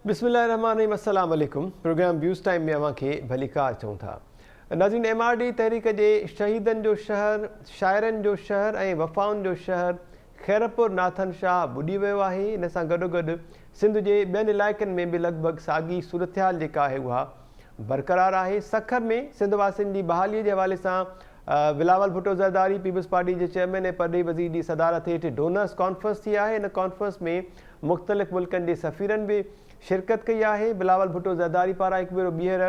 बिस्मिल्लाहिर्रहमानिर्रहीम, अस्सलाम वालेकुम। प्रोग्राम व्यूज़ टाइम में अवां खे भली कार चऊं था। नाज़रीन, MRD तहरीक जे शहीदनि जो शहर, शाइरनि जो शहर ऐं वफ़ाउनि जो शहर खैरपुर नाथन शाह ॿुॾी वियो आहे। इन सां गॾोगॾु सिंध जे ॿियनि इलाइक़नि में बि लॻभॻि साॻी सूरतहाल जेका आहे उहा बरक़रार आहे। सखर में सिंध वासियुनि जी बहालीअ जे हवाले सां बिलावल भुट्टो ज़रदारी पीपल्स पार्टी जे चेयरमैन ऐं परॾेही वज़ीर जी सदारत हेठि डोनर्स कॉन्फ्रेंस थी आहे। इन कॉन्फ्रेंस में मुख़्तलिफ़ मुल्कनि जे सफ़ीरनि बि शिरकत कई आहे। बिलावल भुट्टो ज़रदारी पारां हिकु भेरो ॿीहर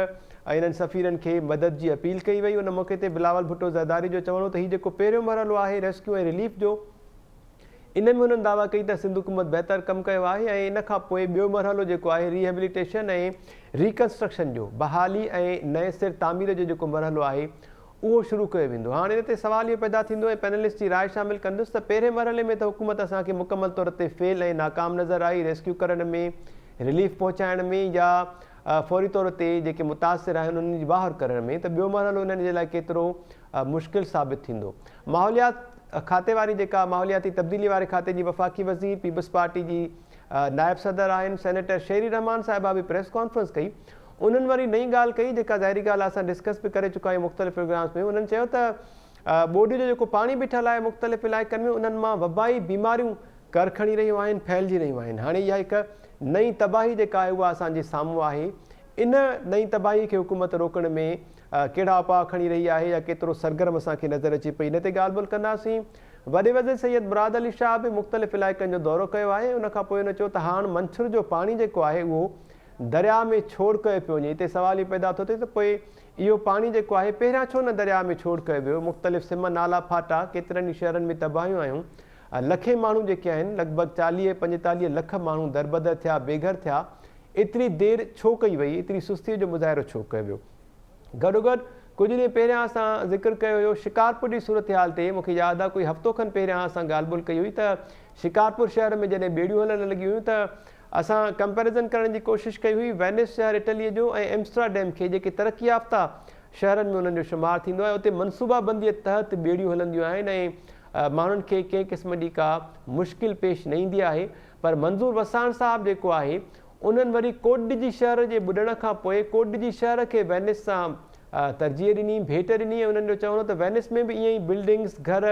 इन्हनि सफ़ीरनि खे मदद जी अपील कई वई। उन मौक़े ते बिलावल भुट्टो ज़रदारी जो चवणो त हीउ जेको पहिरियों मरहलो आहे रेस्क्यू ऐं रिलीफ जो, इन में हुननि दावा कई त सिंध हुकूमत बहितर कमु कयो आहे ऐं इन खां पोइ ॿियो मरहलो जेको आहे रिहेबिलिटेशन ऐं रिकंस्ट्रक्शन जो, बहाली ऐं नए सिर तामीर जो जेको मरहलो आहे उहो शुरू कयो वेंदो। हाणे इन ते सुवाल इहो पैदा थींदो ऐं पैनलिस्ट जी राय शामिलु कंदुसि त पहिरें मरहले में त हुकूमत असांखे मुकमल तौर ते फेल ऐं नाकाम नज़र आई रेस्क्यू करण में, रिलीफ पहुचाइण में या फौरी तौर ते जेके मुतासिर आहिनि उन्हनि जी ॿाहिरि करण में। त ॿियो मरहलो उन्हनि जे लाइ केतिरो मुश्किल साबित थींदो। माहौलियात खाते वारी जेका माहौलियाती तब्दीली वारे खाते जी वफ़ाक़ी वज़ीर पीपल्स पार्टी जी नायब सदर आहिनि सेनेटर शेरी रहमान साहिबा बि प्रेस कॉन्फ्रेंस कई। उन्हनि वरी नई ॻाल्हि कई जेका ज़ाहिरी ॻाल्हि आहे असां डिस्कस बि करे चुका आहियूं मुख़्तलिफ़ प्रोग्राम्स में। उन्हनि चयो त ॿोॾी जो जेको पाणी बीठल आहे मुख़्तलिफ़ इलाइक़नि में उन्हनि मां वबाई बीमारियूं कर खणी रहियूं आहिनि, फैलिजी रहियूं आहिनि। हाणे इहा हिकु नई तबाही जेका आहे उहा असांजे साम्हूं आहे। इन नई तबाही खे हुकूमत रोकण में कहिड़ा उपाउ खणी रही आहे या केतिरो सरगर्म असांखे नज़र अचे पई, इन ते ॻाल्हि ॿोल कंदासीं। वॾे वज़ीर सैयद मुराद अली शाह बि मुख़्तलिफ़ इलाइक़नि जो दौरो कयो आहे। उनखां पोइ हुन चयो त हाणे मंछर जो पाणी जेको आहे उहो दरिया में छोड़ कयो पियो वञे। हिते सुवाल इहो पैदा थो थिए त पोइ इहो पाणी जेको आहे पहिरियां छो न दरिया में छोड़ कयो वियो। मुख़्तलिफ़ सिम नाला फाटा, केतिरनि ई शहरनि में तबाहियूं आहियूं, लखे माण्हू जेके आहिनि लॻभॻि 40-45 लख माण्हू दरबदर थिया, बेघर थिया। एतिरी देरि छो कई वई, एतिरी सुस्तीअ जो मुज़ाहिरो छो कयो वियो। गॾोगॾु कुझु ॾींहं पहिरियां असां ज़िक्र कयो हुयो शिकारपुर जी सूरत हाल ते। मूंखे यादि आहे कोई हफ़्तो खनि पहिरियां असां ॻाल्हि ॿोल कई हुई त शिकारपुर शहर में जॾहिं ॿेड़ियूं हलणु लॻियूं हुयूं त असां कंपेरिज़न करण जी कोशिशि कई हुई वेनिस शहर इटलीअ जो ऐं एम्स्टरडैम खे, जेके तरक़ी याफ़्ता शहरनि में उन्हनि जो शुमारु थींदो आहे। उते मनसूबाबंदीअ तहत ॿेड़ियूं हलंदियूं आहिनि ऐं माण्हुनि खे कंहिं क़िस्म जी का मुश्किल पेश न ईंदी आहे। पर मंज़ूर वसाण साहिबु जेको आहे उन्हनि वरी कोटडिजी शहर जे ॿुॾण खां पोइ कोटडिजी शहर खे वेनिस सां तरजीह ॾिनी, भेट ॾिनी ऐं उन्हनि जो चवणो त वेनिस में बि ईअं ई बिल्डिंग्स, घर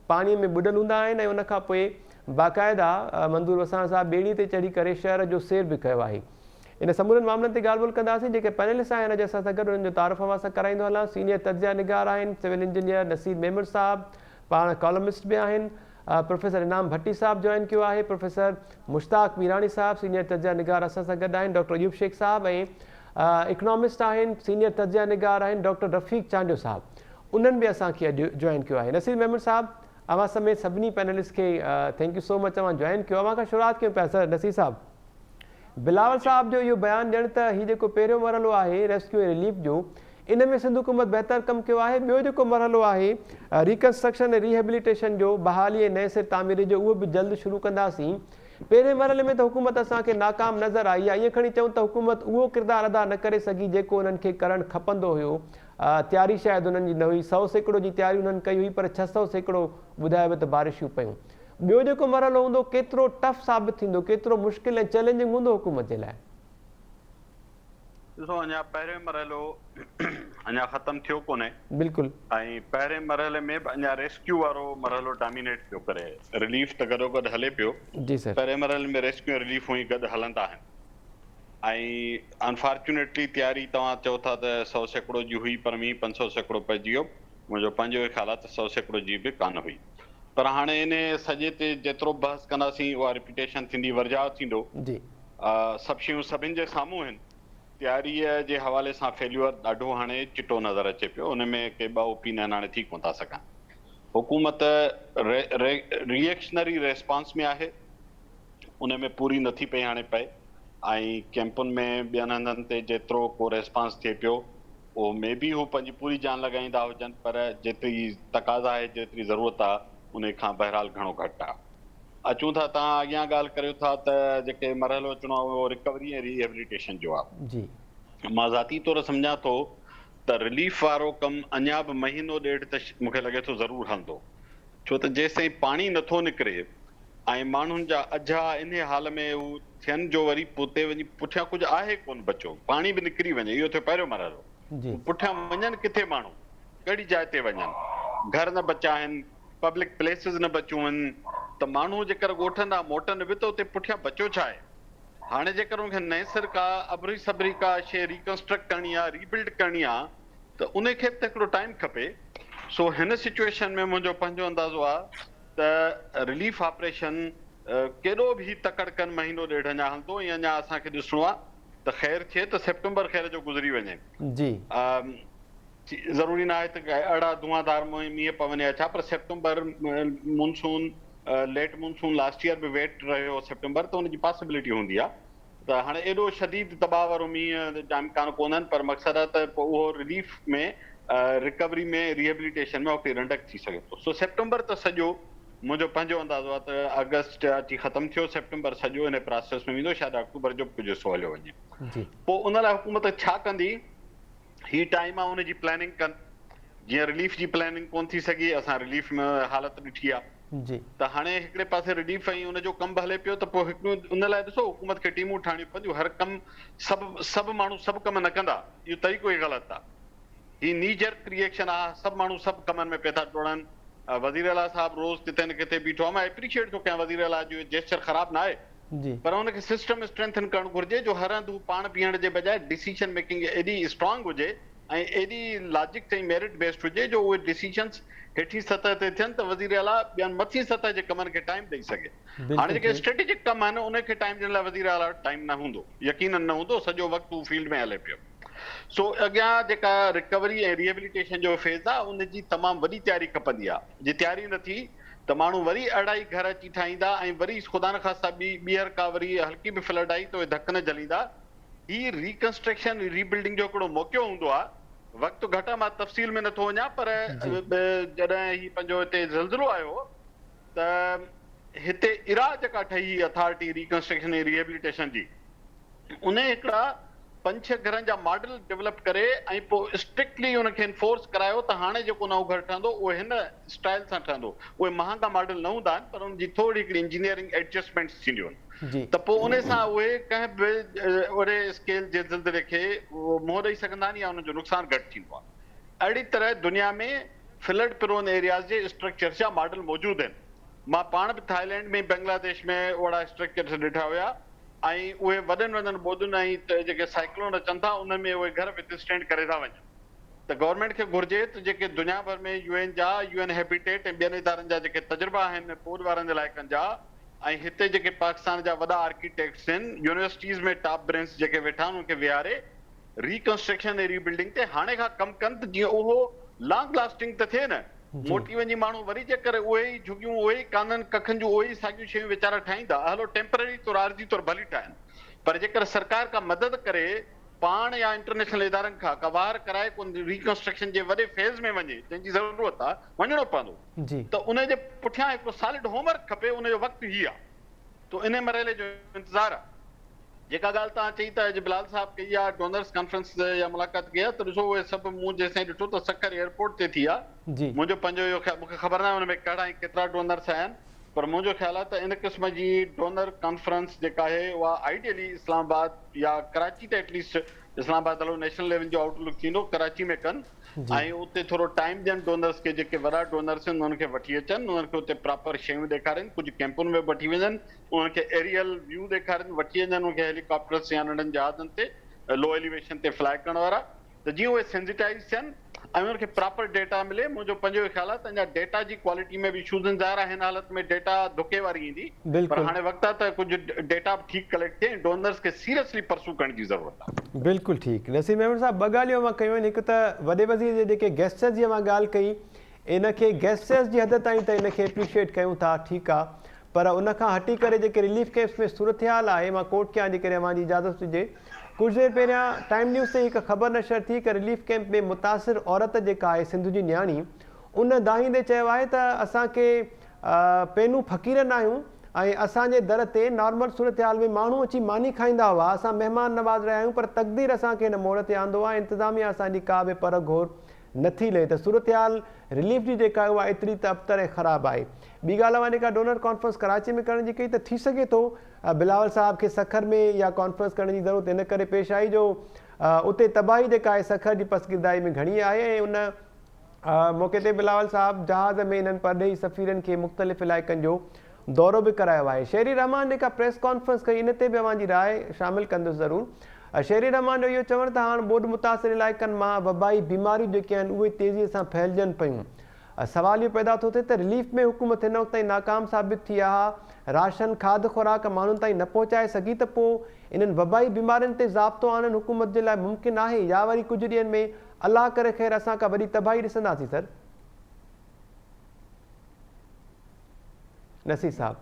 पाणीअ में ॿुॾल हूंदा आहिनि ऐं उनखां पोइ बाक़ाइदा मंज़ूर वसाण साहिबु ॿेड़ी ते चढ़ी करे शहर जो सैर बि कयो आहे। इन समूरनि मामलनि ते ॻाल्हि ॿोल कंदासीं। जेके पैनलिस्ट आहिनि अॼु असां सां गॾु उन्हनि जो तारुफ़ असां कराईंदो हलां। सीनियर तजिया निगार आहिनि सिविल इंजीनियर नसीर मेमर साहिबु, पाण कॉलमिस्ट बि आहिनि। प्रोफेसर इनाम भट्टी साहिबु जॉइन कयो आहे। प्रोफेसर मुश्ताक मीरानी साहिबु सीनियर तजिया निगार असां सां गॾु आहिनि। डॉक्टर अयूब शेख साहिबु ऐं इकनॉमिस्ट आहिनि, सीनियर तजिया निगार आहिनि डॉक्टर रफ़ीक चांडियो साहिबु, उन्हनि बि असांखे अॼु जॉइन कयो आहे। नसीर मेमर साहिबु, अवां समेत सभिनी पैनलिस्ट खे थैंक यू सो मच, अवां जॉइन कयो। अवां खां शुरूआति कयूं पिया। सर नसीर साहिबु, बिलावल साहिबु जो इहो बयानु ॾियणु त हीउ जेको पहिरियों मरहलो आहे रेस्क्यू ऐं रिलीफ जो, इन में सिंध हुकूमत बहितर कमु कयो आहे। ॿियो जेको मरहलो आहे रिकंस्ट्रक्शन ऐं रिहेबिलिटेशन जो, बहाली ऐं नए सिर तामीर जो, उहो बि जल्द शुरू कंदासीं। पहिरें मरहले में त हुकूमत असांखे नाकाम नज़र आई आहे। ईअं खणी चऊं त हुकूमत उहो किरदारु अदा न करे सघी जेको उन्हनि खे करणु खपंदो हुयो। तयारी शायदि उन्हनि जी न हुई। 100% जी तयारी उन्हनि कई हुई पर 600% ॿुधायो त बारिशूं पयूं। ॿियो जेको मरहलो हूंदो केतिरो टफ साबित थींदो, केतिरो मुश्किल ऐं चैलेंजिंग हूंदो हुकूमत जे लाइ? ॾिसो, अञा पहिरियों मरहलो अञा ख़तमु थियो कोन्हे। बिल्कुलु। ऐं पहिरें मरहले में बि अञा रेस्क्यू वारो मरहलो डोमिनेट पियो करे, रिलीफ त गॾोगॾु हले पियो। जी सर। पहिरें मरहले में रेस्क्यू ऐं रिलीफ हुई गॾु हलंदा आहिनि ऐं अनफॉर्चुनेटली तयारी तव्हां चओ था त 100% जी हुई पर मींहुं 500% पइजी वियो। मुंहिंजो पंहिंजो ख़्यालु आहे त 100% जी बि कान हुई। पर हाणे इन सॼे ते जेतिरो बहस कंदासीं उहा रिपीटेशन थींदी, वर्जाउ थींदो। जी। सभु शयूं सभिनि जे साम्हूं आहिनि। तयारीअ जे हवाले सां फेल्यूअर ॾाढो हाणे चिटो नज़र अचे पियो। उन में के ॿ ओपिनियन हाणे थी कोन था सघनि। हुकूमत रिएक्शनरी रेस्पॉन्स में आहे, उन में पूरी नथी पई हाणे पए ऐं कैंपुनि में ॿियनि हंधनि ते जेतिरो को रेस्पॉन्स थिए पियो उहो मे बी हू पंहिंजी पूरी जान लॻाईंदा हुजनि, पर जेतिरी तक़ाज़ा आहे, जेतिरी ज़रूरत आहे, उन खां बहरहाल घणो घटि आहे। अचूं था, तव्हां अॻियां ॻाल्हि करियो था त जेके मरहलो अचिणो आहे उहो रिकवरी ऐं रिहेबिलिटेशन जो आहे। जी। मां ज़ाती तौरु सम्झां थो त रिलीफ वारो कमु अञा बि महीनो ॾेढ त मूंखे लॻे थो ज़रूरु हलंदो, छो त जेसिताईं पाणी नथो निकिरे ऐं माण्हुनि जा अझा इन हाल में हू थियनि जो वरी पोइ वञी पुठियां कुझु आहे कोन बचो, पाणी बि निकिरी वञे, इहो थियो पहिरियों मरहलो। जी पुठियां वञनि किथे माण्हू, कहिड़ी जाइ ते वञनि, घर न बचा आहिनि, पब्लिक प्लेसिस न बचियूं आहिनि, त माण्हू जेकर ॻोठंदा मोटनि बि त उते पुठियां बचियो छा आहे? हाणे जेकर उनखे नए सिर का अबरी सबरी का शइ रिकंस्ट्रक्ट करणी आहे, रीबिल्ड करणी आहे, त उनखे बि त हिकिड़ो टाइम खपे। सो हिन सिचुएशन में मुंहिंजो पंहिंजो अंदाज़ो आहे त रिलीफ ऑपरेशन केॾो बि तकड़ कनि महीनो ॾेढ अञा हलंदो, ऐं अञा असांखे ॾिसणो आहे त ख़ैर थिए त सेप्टेंबर ख़ैर जो गुज़री वञे। जी ज़रूरी न आहे त अहिड़ा धुआंधार मींहं पवनि या छा, पर September monsoon late monsoon last year बि वेट रहियो सेप्टेंबर, त हुनजी पॉसिबिलिटी हूंदी आहे। त हाणे एॾो शदीद दबाव वारो मींहं जा इम्कान कोन्हनि, पर मक़सदु आहे त पोइ उहो रिलीफ में रिकवरी में रिहेबिलिटेशन में उते रंडक थी सघे थो। सो सेप्टेंबर त सॼो मुंहिंजो पंहिंजो अंदाज़ो आहे त अगस्त अची ख़तमु थियो, सेप्टेंबर सॼो हिन प्रोसेस में वेंदो, शायदि अक्टूबर जो कुझु हिसो हलियो वञे। जी पोइ उन लाइ हुकूमत छा कंदी, ही टाइम आहे उनजी प्लानिंग कनि। जीअं रिलीफ जी प्लानिंग कोन थी सघी, असां रिलीफ में हालत ॾिठी आहे, जी त हाणे हिकिड़े पासे रिलीफ ऐं उनजो कमु बि हले पियो, त पोइ हिकिड़ो उन लाइ ॾिसो हुकूमत खे टीमूं ठाहिणियूं पवंदियूं। हर कमु सभु माण्हू सभु कम न कंदा, इहो तरीक़ो ई ग़लति आहे। ही नी जर्क रिएक्शन आहे, सभु माण्हू सभु कमनि में पिया था जुड़नि। वज़ीर आला साहिबु रोज़ किथे न किथे बीठो आहे, मां एप्रिशिएट थो कयां वज़ीर आला जो जेस्चर ख़राबु न आहे, जी पर हुनखे सिस्टम स्ट्रेंथन करणु घुरिजे, जो हर हंधि हू पाण बीहण जे बजाए डिसीजन मेकिंग एॾी स्ट्रांग हुजे ऐं एॾी लॉजिक ऐं मेरिट बेस्ड हुजे, जो उहे डिसीजन्स हेठी सतह ते थियनि त वज़ीर आला ॿियनि मथी सतह जे कमनि खे टाइम ॾेई सघे। हाणे जेके स्ट्रेटेजिक कम आहिनि उनखे टाइम ॾियण लाइ वज़ीर आला टाइम न हूंदो, यकीनन न हूंदो, सॼो वक़्तु हू फील्ड में हले पियो। सो अॻियां जेका रिकवरी ऐं रिहेबिलिटेशन जो फेज़ आहे उनजी तमामु वॾी तयारी खपंदी आहे। जे तयारी न थी त माण्हू वरी अढ़ाई घर अची ठाहींदा, ऐं वरी ख़ुदा न ख़ास्ता ॿीहर का वरी हल्की बि फ्लड आई त उहे धक न जलींदा। ही रिकंस्ट्रक्शन रीबिल्डिंग जो हिकिड़ो मौक़ो हूंदो आहे। वक़्तु घटि आहे, मां तफ़सील में नथो वञा, पर जॾहिं ही पंहिंजो हिते ज़ल्ज़लो आयो त हिते इरा जेका ठही अथॉरिटी रिकंस्ट्रक्शन ऐं रिहेबिलिटेशन जी, उन हिकिड़ा 5-6 घरनि जा मॉडल डेवलप करे ऐं पोइ स्ट्रिक्टली उनखे इन्फोर्स करायो त हाणे जेको नओं घर ठहंदो उहो हिन स्टाइल सां ठहंदो। उहे महांगा मॉडल न हूंदा आहिनि, पर उनजी थोरी हिकिड़ी इंजीनियरिंग एडजस्टमेंट्स थींदियूं आहिनि, त पोइ उन सां उहे कंहिं बि वॾे स्केल जे ज़िलज़िले खे मुंहुं ॾेई सघंदा आहिनि या उनजो नुक़सानु घटि थींदो आहे। अहिड़ी तरह दुनिया में फ्लड प्रोन एरियाज़ जे स्ट्रक्चर्स जा मॉडल मौजूदु आहिनि। मां पाण बि थाईलैंड में बांग्लादेश में ओड़ा स्ट्रक्चर्स ॾिठा हुया, ऐं उहे वॾनि ॿोॾियुनि ऐं जेके साइक्लोन अचनि था उन में उहे घर विथस्टैंड करे था वञनि। त गवर्नमेंट खे घुरिजे त जेके दुनिया भर में यूएन जा यूएन हैबिटेट ऐं ॿियनि इदारनि जा जेके तजुर्बा आहिनि पोइ वारनि जे इलाइक़नि जा, ऐं हिते जेके पाकिस्तान जा वॾा आर्किटेक्ट्स आहिनि, यूनिवर्सिटीज़ में टॉप ब्रेन्स जेके वेठा आहिनि, उनखे विहारे रिकंस्ट्रक्शन ऐं रीबिल्डिंग ते हाणे खां कमु कनि त जीअं उहो लॉन्ग लास्टिंग त थिए न। मोटी वञी माण्हू वरी जेकर उहे ई झुगियूं उहे ई काननि कखनि जूं उहे ई साॻियूं शयूं वीचारा ठाहींदा, हलो टेम्पररी तौर आरजी तौर भली ठाहिनि, पर जेकर सरकार का मदद करे पाण या इंटरनेशनल इदारनि खां कवार कराए कोन रिकंस्ट्रक्शन जे वॾे फेज़ में वञे, जंहिंजी ज़रूरत आहे, वञिणो पवंदो, त उन जे पुठियां हिकिड़ो सॉलिड होमवर्क खपे। उनजो वक़्तु ही आहे, तो इन मरहले जो इंतज़ारु आहे। जेका ॻाल्हि तव्हां चई त अॼु बिलाल साहिबु कई आहे, डोनर्स कॉन्फ्रेंस या मुलाक़ात कई आहे, त ॾिसो उहे सभु मूं जेसिताईं ॾिठो त सखर एयरपोर्ट ते थी आहे। मुंहिंजो पंहिंजो इहो मूंखे ख़बर न आहे हुन में कहिड़ा ऐं केतिरा डोनर्स आया आहिनि, पर मुंहिंजो ख़्यालु आहे त इन क़िस्म जी डोनर कॉन्फ्रेंस जेका आहे उहा आइडियली इस्लामाबाद या कराची त एटलीस्ट, इस्लामाबाद हलो नेशनल लेवल जो आउटलुक थींदो, कराची में कनि ऐं उते थोरो टाइम ॾियनि डोनर्स खे, जेके वॾा डोनर्स आहिनि उन्हनि खे वठी अचनि, उन्हनि खे उते प्रॉपर शयूं ॾेखारनि, कुझु कैंपुनि में वठी वञनि, उन्हनि खे एरियल व्यू ॾेखारनि, वठी वञनि उनखे हेलीकॉप्टर्स या नंढनि जहाज़नि ते लो एलिवेशन ते फ्लाई करण वारा, त जीअं उहे सेंसिटाइज़ थियनि ऐं उन्हनि खे प्रॉपर डेटा मिले। मुंहिंजो पंहिंजो ख़्यालु आहे त अञा डेटा जी क्वालिटी में बि इशूज़ आहिनि। ज़ाहिर आहे हिन हालत में डेटा धोखे वारी ईंदी, पर हाणे वक़्तु आहे त कुझु डेटा बि ठीकु कलेक्ट थिए, डोनर्स खे सीरियसली परसू करण जी ज़रूरत आहे। बिल्कुलु ठीकु। नसीम अहमद साहिबु ॿ ॻाल्हियूं मां कयूं आहिनि। हिकु त वॾे वज़ीर जे जेके गेस्टर्स जी मां ॻाल्हि कई, इनखे गेस्टर्स जी हद ताईं त इनखे एप्रिशिएट कयूं था, ठीकु आहे, पर उनखां हटी करे जेके रिलीफ कैंप्स में सूरत हाल आहे, मां कोट कयां जे करे मुंहिंजी इजाज़त हुजे, कुझु देरि पहिरियां टाइम न्यूज़ ते हिकु ख़बर नशर थी कि रिलीफ कैंप में मुतासिर औरत जेका आहे सिंध जी न्याणी, उन दाहींदे चयो आहे त असांखे पेनूं फ़क़ीर न आहियूं ऐं असांजे दर ते नॉर्मल सूरत हाल में माण्हू अची मानी खाईंदा हुआ, असां महिमान नवाज़ रहिया आहियूं, पर तक़दीर असांखे हिन मोड़ ते आंदो आहे, इंतिज़ामिया असांजी का बि पर घोर नथी लहे, त सूरत हाल रिलीफ जी जेका आहे उहा एतिरी त अबतर ऐं ख़राबु आहे। ॿी ॻाल्हि आहे जेका डोनर कॉन्फ्रेंस कराची में करण जी कई, त थी सघे थो बिलावल साहब खे सखर में या कॉन्फ्रेंस करण जी ज़रूरत इन करे पेश आई जो उते तबाही जेका आहे सखर जी पसगिरदाई में घणी आहे ऐं उन मौक़े ते बिलावल साहब जहाज़ में इन्हनि परॾेही सफ़ीरनि खे मुख़्तलिफ़ इलाइक़नि जो दौरो बि करायो आहे। शेरी रहमान जेका प्रेस कॉन्फ्रेंस कई इन ते बि अव्हांजी राय शामिल कंदुसि ज़रूरु। शेरी रहमान जो इहो चवणु त हाणे ॿोॾि मुतासिर इलाइक़नि मां वबाई बीमारियूं जेके आहिनि उहे तेज़ीअ सां फैलिजनि पियूं। सवाल इहो पैदा थो थिए त रिलीफ में हुकूमत हिन वक़्त ताईं नाकाम साबित थी आहे, राशन खाद खुराक माण्हुनि ताईं न पहुचाए सघी, त पोइ इन्हनि वबाई बीमारियुनि ते ज़ाब्तो आणणु हुकूमत जे लाइ मुमकिन आहे या वरी कुझु ॾींहंनि में अलाह करे ख़ैर असां का वॾी तबाही ॾिसंदासीं? सर नसीर साहब।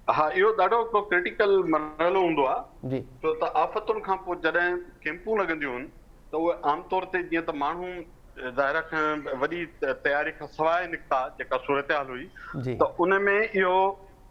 हा, इहो ॾाढो को क्रिटिकल मरहलो हूंदो आहे जी, छो त आफ़तुनि खां पोइ जॾहिं कैंपूं लॻंदियूं आहिनि त उहे आमतौर ते जीअं त माण्हू ज़ाहिर खां वॾी तयारी खां सवाइ निकिता जेका सूरत हाल हुई जी, त उन में इहो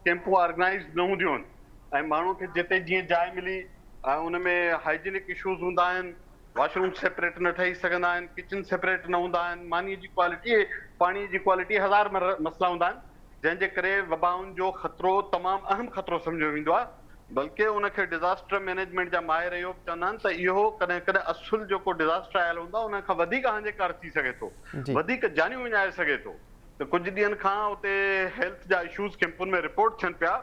कैंपूं ऑर्गेनाइज़ न हूंदियूं आहिनि ऐं माण्हू खे जिते जीअं जाइ मिली उन में हाइजीनिक इशूज़ हूंदा आहिनि, वॉशरूम सेपरेट न ठही सघंदा आहिनि, किचन सेपरेट न हूंदा आहिनि, मानीअ जी क्वालिटी पाणीअ जी क्वालिटी हज़ार मसइला हूंदा आहिनि जंहिंजे करे वबाउनि जो ख़तरो तमामु अहम ख़तरो सम्झो वेंदो आहे। बल्कि उनखे डिज़ास्टर मैनेजमेंट जा माहिर इहो बि चवंदा आहिनि त इहो कॾहिं कॾहिं असुल जेको डिज़ास्टर आयल हूंदो आहे उन खां वधीक हानिकार थी सघे थो, वधीक जानियूं विञाए सघे थो। त कुझु ॾींहंनि खां उते हेल्थ जा इशूज़ कैंपुनि में रिपोर्ट थियनि पिया।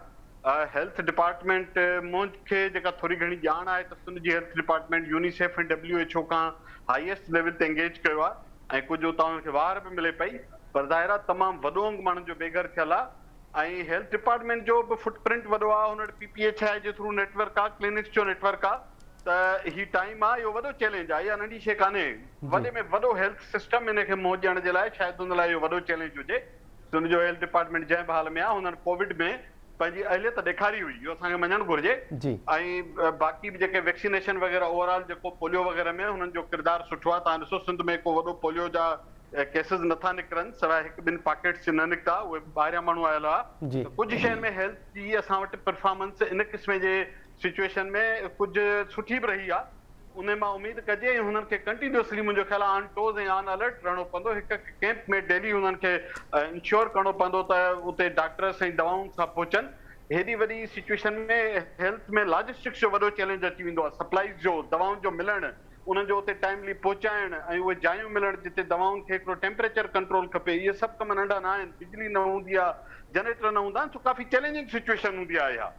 हेल्थ डिपार्टमेंट मूंखे जेका थोरी घणी ॼाण आहे त हुनजी हेल्थ डिपार्टमेंट यूनिसेफ ऐं WHO खां हाईएस्ट लेवल ते एंगेज कयो आहे ऐं कुझु उतां हुनखे वार बि मिले पई, पर ज़ाहिर आहे तमामु वॾो अंग माण्हुनि जो बेघर थियल आहे ऐं हेल्थ डिपार्टमेंट जो बि फुटप्रिंट वॾो आहे। हुन वटि PPHI जे थ्रू नेटवर्क आहे, क्लिनिक्स जो नेटवर्क आहे, त ही टाइम आहे, इहो वॾो चैलेंज आहे, इहा नंढी शइ कान्हे। वॾे में वॾो हेल्थ सिस्टम इनखे मुंहुं ॾियण जे लाइ शायदि हुन लाइ इहो वॾो चैलेंज हुजे। हुनजो हेल्थ डिपार्टमेंट जंहिं बि हाल में आहे हुननि कोविड में पंहिंजी अहलियत ॾेखारी हुई, इहो असांखे मञणु घुरिजे। ऐं बाक़ी बि जेके वैक्सीनेशन वग़ैरह ओवरऑल जेको पोलियो वग़ैरह में हुननि जो किरदारु सुठो आहे। तव्हां ॾिसो सिंध में को वॾो पोलियो जा केसिस नथा निकिरनि, सवाइ हिकु ॿिनि पॉकेट्स न निकिता, उहे ॿाहिरियां माण्हू आयल हुआ। कुझु शयुनि में हेल्थ जी असां वटि परफॉर्मेंस इन क़िस्म जे सिचुएशन में कुझु सुठी बि रही आहे। उन मां उमेदु कजे ऐं हुननि खे कंटिन्यूअसली मुंहिंजो ख़्यालु आहे ऑन टोज़ ऐं ऑन अलर्ट रहणो पवंदो। हिकु कैंप में डेली हुननि खे इंश्योर करणो पवंदो त उते डॉक्टर्स ऐं दवाउनि सां पहुचनि। हेॾी वॾी सिचुएशन में हेल्थ में लॉजिस्टिक्स जो वॾो चैलेंज अची वेंदो आहे, सप्लाईज़ जो, दवाउनि जो मिलणु, उन्हनि जो उते टाइमली पहुचाइण ऐं उहे जायूं मिलण जिते दवाउनि खे हिकिड़ो टेम्परेचर कंट्रोल खपे, इहे सभु कम नंढा न आहिनि। बिजली न हूंदी आहे, जनरेटर न हूंदा आहिनि, त काफ़ी चैलेंजिंग सिचुएशन हूंदी आहे इहा।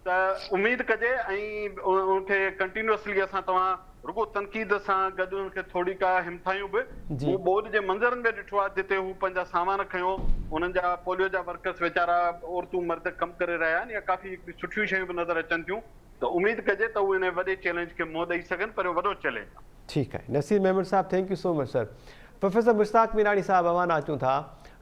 त उमेदु कजे ऐं उनखे कंटिन्यूअसली असां तव्हां रुगो तनक़ीद सां गॾु उनखे थोरी का हिमथायूं बि। हू ॿोॾि जे मंज़रनि में ॾिठो आहे जिते हू पंहिंजा सामान खयो, उन्हनि जा पोलियो जा वर्कर्स वीचारा औरतूं मर्द कमु करे रहिया आहिनि, या काफ़ी सुठियूं शयूं बि नज़र अचनि थियूं। त उमेदु कजे त उहे इन वॾे चैलेंज खे मुंहुं ॾेई सघनि, पर वॾो चैलेंज आहे। ठीकु आहे। Naseer Memon sahib, thank you so much sir. Professor Mushtaq Mirani sahib, अवां अचूं था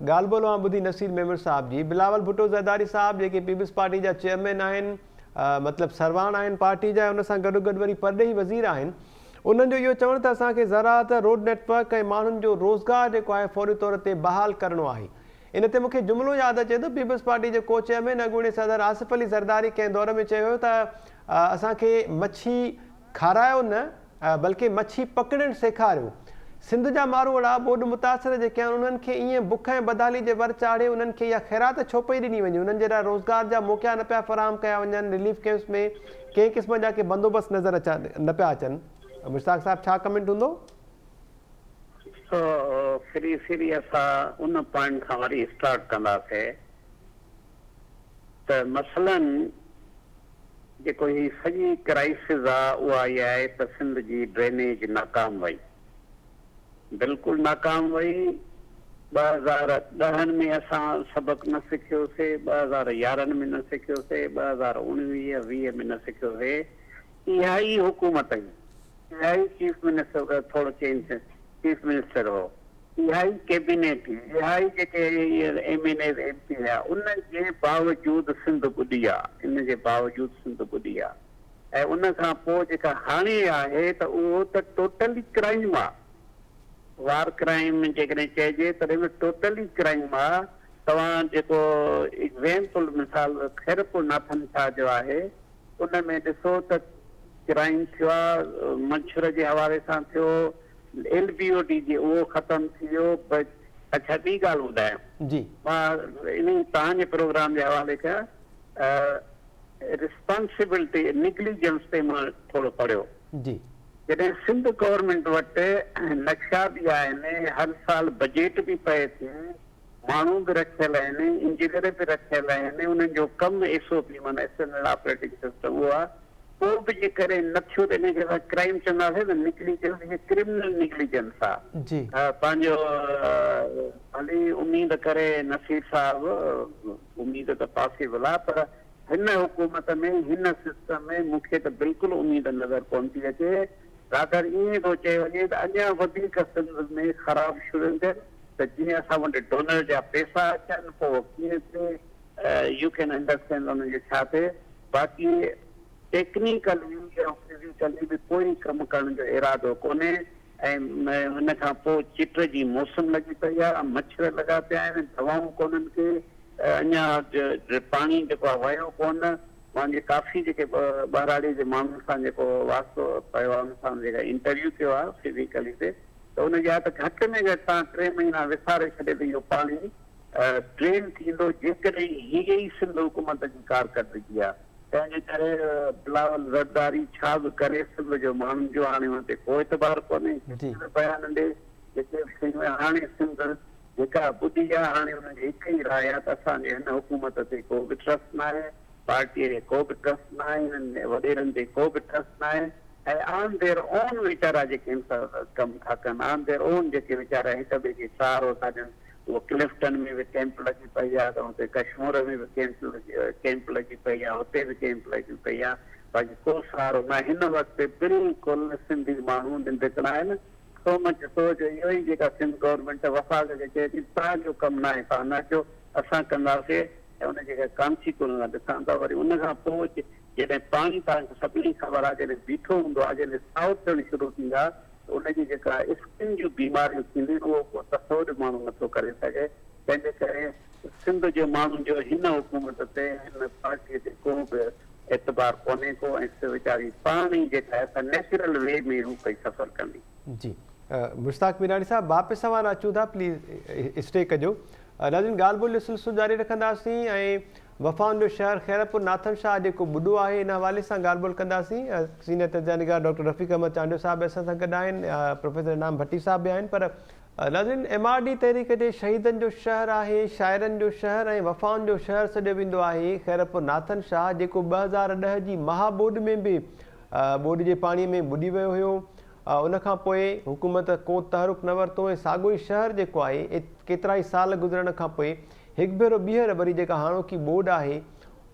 ॻाल्हि ॿोल मां ॿुधी नसीर मेमन साहब जी। बिलावल भुट्टो ज़रदारी साहब जेके पीपल्स पार्टी जा चेयरमैन आहिनि, मतिलबु सरवान आहिनि पार्टी जा, हुन सां गॾो गॾु वरी परॾेही वज़ीर आहिनि, उन्हनि जो इहो चवणु त असांखे ज़राअत, रोड नेटवर्क ऐं माण्हुनि जो रोज़गार जेको आहे फौरी तौर ते बहाल करणो आहे। इन ते मूंखे जुमिलो यादि अचे थो, पीपल्स पार्टी जे को चेयरमैन अॻूणे सदर आसिफ अली ज़रदारी कंहिं दौर में चयो हुयो त असांखे मच्छी खारायो न, बल्कि मच्छी पकड़णु सेखारियो। सिंध जा माण्हू अहिड़ा ॿोॾि मुतासिर जेके आहिनि उन्हनि खे ईअं बुख ऐं बदाली जे वर चाढ़े उन्हनि खे इहा ख़ैरात छो पई ॾिनी वञे, उन्हनि जे लाइ रोज़गार जा मौक़ा न पिया फराहम कया वञनि, रिलीफ कैंप्स में कंहिं क़िस्म जा के बंदोबस्त नज़र न पिया अचनि। मुश्ताक साहब, छा कमेंट हूंदो? फिरी असां उन पॉइंट खां वरी स्टार्ट कंदासीं त मसलन जेको ही सॼी क्राइसिस आहे उहा इहा आहे त सिंध जी ड्रेनेज नाकाम वई, बिल्कुलु नाकाम वई। 2010 में असां सबक़ न सिखियोसीं, 2011 में न सिखियोसीं, 2019-20 में न सिखियोसीं। इहा ई हुकूमत हुई, इहा ई चीफ मिनिस्टर, थोरो चेंज चीफ मिनिस्टर हो, इहा ई कैबिनेट हुई, इहा ई जेके MNA MP हुआ, उन जे बावजूदि सिंध ॿुधी आहे, इन जे बावजूदि सिंध ॿुधी आहे। ऐं उन खां पोइ जेका हाणे आहे त उहो त टोटली क्राइम आहे, वार क्राइम जेकॾहिं चइजे तॾहिं टोटली क्राइम आहे। तव्हां जेको एग्ज़ाम्पल मिसाल खैरपुर नाथन शाह जो आहे, उन में ॾिसो त क्राइम थियो आहे, मच्छर जे हवाले सां थियो, LBOD जे उहो ख़तमु थी वियो, अच्छा ॿी ॻाल्हि ॿुधायां जी मां इन तव्हांजे प्रोग्राम जे हवाले खां रिस्पॉन्सिबिलिटी निग्लिजेंस ते मां थोरो पढ़ियो जी जॾहिं सिंध गवर्नमेंट वटि नक्शा बि आहिनि हर साल बजेट बि पए थी माण्हू बि रखियल आहिनि इंजीनियर बि रखियल आहिनि उन्हनि जो कमु एसओपी माना एक्सटर्नल ऑपरेटिंग सिस्टम उहो आहे पोइ बि जे करे नथियो त इनखे असां क्राइम चवंदासीं न निग्लिजेंस क्रिमिनल निग्लिजेंस आहे जी पंहिंजो भली उम्मीद करे नसीर साहिबु उम्मीद त पॉसिबल आहे पर हिन हुकूमत में हिन सिस्टम में मूंखे त बिल्कुलु उम्मीद नज़र कोन थी अचे रादर ईअं थो चए वञे त अञा वधीक सिंध में ख़राब शुरू थियनि त जीअं असां वटि डोनर जा पैसा अचनि पोइ कीअं थिए यू कैन अंडरस्टैंड उनजो छा थिए बाक़ी टेक्निकली या फिजिकली बि कोई कमु करण जो इरादो कोन्हे ऐं हुन खां पोइ चिट जी मौसम लॻी पई आहे मच्छर लॻा पिया आहिनि दवाऊं कोन्हनि के अञा पाणी जेको आहे वयो कोन मुंहिंजे काफ़ी जेके ॿाराड़ी जे माण्हुनि सां जेको वास्तो पियो आहे हुन सां जेका इंटरव्यू कयो आहे फिजिकली ते त हुनजे आहे त घटि में घटि तव्हां 3 महीना विसारे छॾे त इहो पाणी ड्रेन थींदो जेकॾहिं हीअ ई सिंध हुकूमत जी कारकर्दगी आहे तंहिंजे करे बिलावल ज़रदारी छा बि करे सिंध जो माण्हुनि जो हाणे हुन ते को एतबार कोन्हे बयान ॾे जेके शयूं हाणे सिंध जेका ॿुधी आहे हाणे हुनजी हिकु ई राय आहे त असांजे हिन हुकूमत ते को बि ट्रस्ट न आहे पार्टीअ खे को बि ट्रस्ट न आहे हिननि वॾेरनि ते को बि ट्रस्ट न आहे ऐं ऑन देयर ओन वीचारा जेके कमु था कनि ऑन देयर ओन जेके वीचारा हिक ॿिए खे सहारो था ॾियनि उहो क्लिफ्टन में बि कैंप लॻी पई आहे त हुते कश्मीर में बि कैंप लॻी पई आहे हुते बि कैंप लॻी पई आहे बाक़ी को सहारो न हिन वक़्तु बिल्कुलु सिंधी माण्हू निंदकड़ा आहिनि सो मच सोच इहो ई जेका सिंध गवर्नमेंट वफ़ाक़ खे चए थी तव्हांजो कमु न आहे तव्हां न अचो असां कंदासीं ऐं उन जेका कॉन्सिक्वेंस ॾिसां था वरी उन खां पोइ जॾहिं पाणी तव्हांखे सभिनी ख़बर आहे जॾहिं बीठो हूंदो आहे जॾहिं साउ थियणु शुरू थींदा त उनजी जेका स्किन जूं बीमारियूं थींदियूं आहिनि उहो तसवुर माण्हू नथो करे सघे तंहिंजे करे सिंध जे माण्हुनि जो हिन हुकूमत ते हिन पार्टीअ ते को बि एतबार कोन्हे को ऐं वीचारी पाण ई जेका आहे नेचुरल वे में हू पई सफ़र कंदी जी मुश्ताक मीरानी साहब वापसि सवाल अचूं था प्लीज़ स्टे कजो नाज़रीन ॻाल्हि ॿोल जो सिलसिलो जारी रखंदासीं ऐं वफ़ाउनि जो शहर खैरपुर नाथन शाह जेको ॿुॾो आहे इन हवाले सां ॻाल्हि ॿोल कंदासीं सीनियर तजनिगार डॉक्टर रफ़ीक अहमद चांडियो साहब असां सां गॾु आहिनि प्रोफेसर इनाम भट्टी साहब बि आहिनि पर नाज़रीन MRD तहरीक जे शहीदनि जो शहर आहे शाइरनि जो शहर ऐं वफ़ाउनि जो शहर सॾियो वेंदो आहे खैरपुर नाथन शाह जेको 2010 जी महाॿोॾि में बि ॿोॾि जे पाणीअ में ॿुॾी वियो हुयो उन खां पोइ हुकूमत को तहरुक न वरितो ऐं साॻियो ई शहर जेको आहे केतिरा ई साल गुज़रण खां पोइ हिकु भेरो ॿीहर वरी जेका हाणोकी ॿोॾि आहे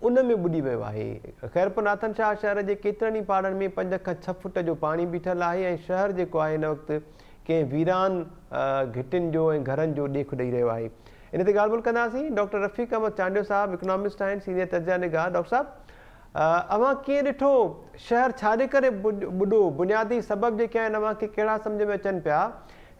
उन में ॿुॾी वियो आहे खैरपुर नाथन शाह शहर जे केतिरनि ई पहाड़नि में 5 खां 6 फुट जो पाणी बीठल आहे ऐं शहर जेको आहे हिन वक़्तु कंहिं वीरान घिटियुनि जो ऐं घरनि जो ॾेख ॾेई रहियो आहे इन ते ॻाल्हि ॿोल कंदासीं डॉक्टर रफ़ीक अहमद चांडियो साहब इकोनॉमिस्ट आहिनि सीनियर तजनिगार डॉक्टर साहब अवां कीअं ॾिठो शहर छाजे करे ॿुॾो बुनियादी सबब जेके आहिनि अव्हांखे कहिड़ा सम्झ में अचनि पिया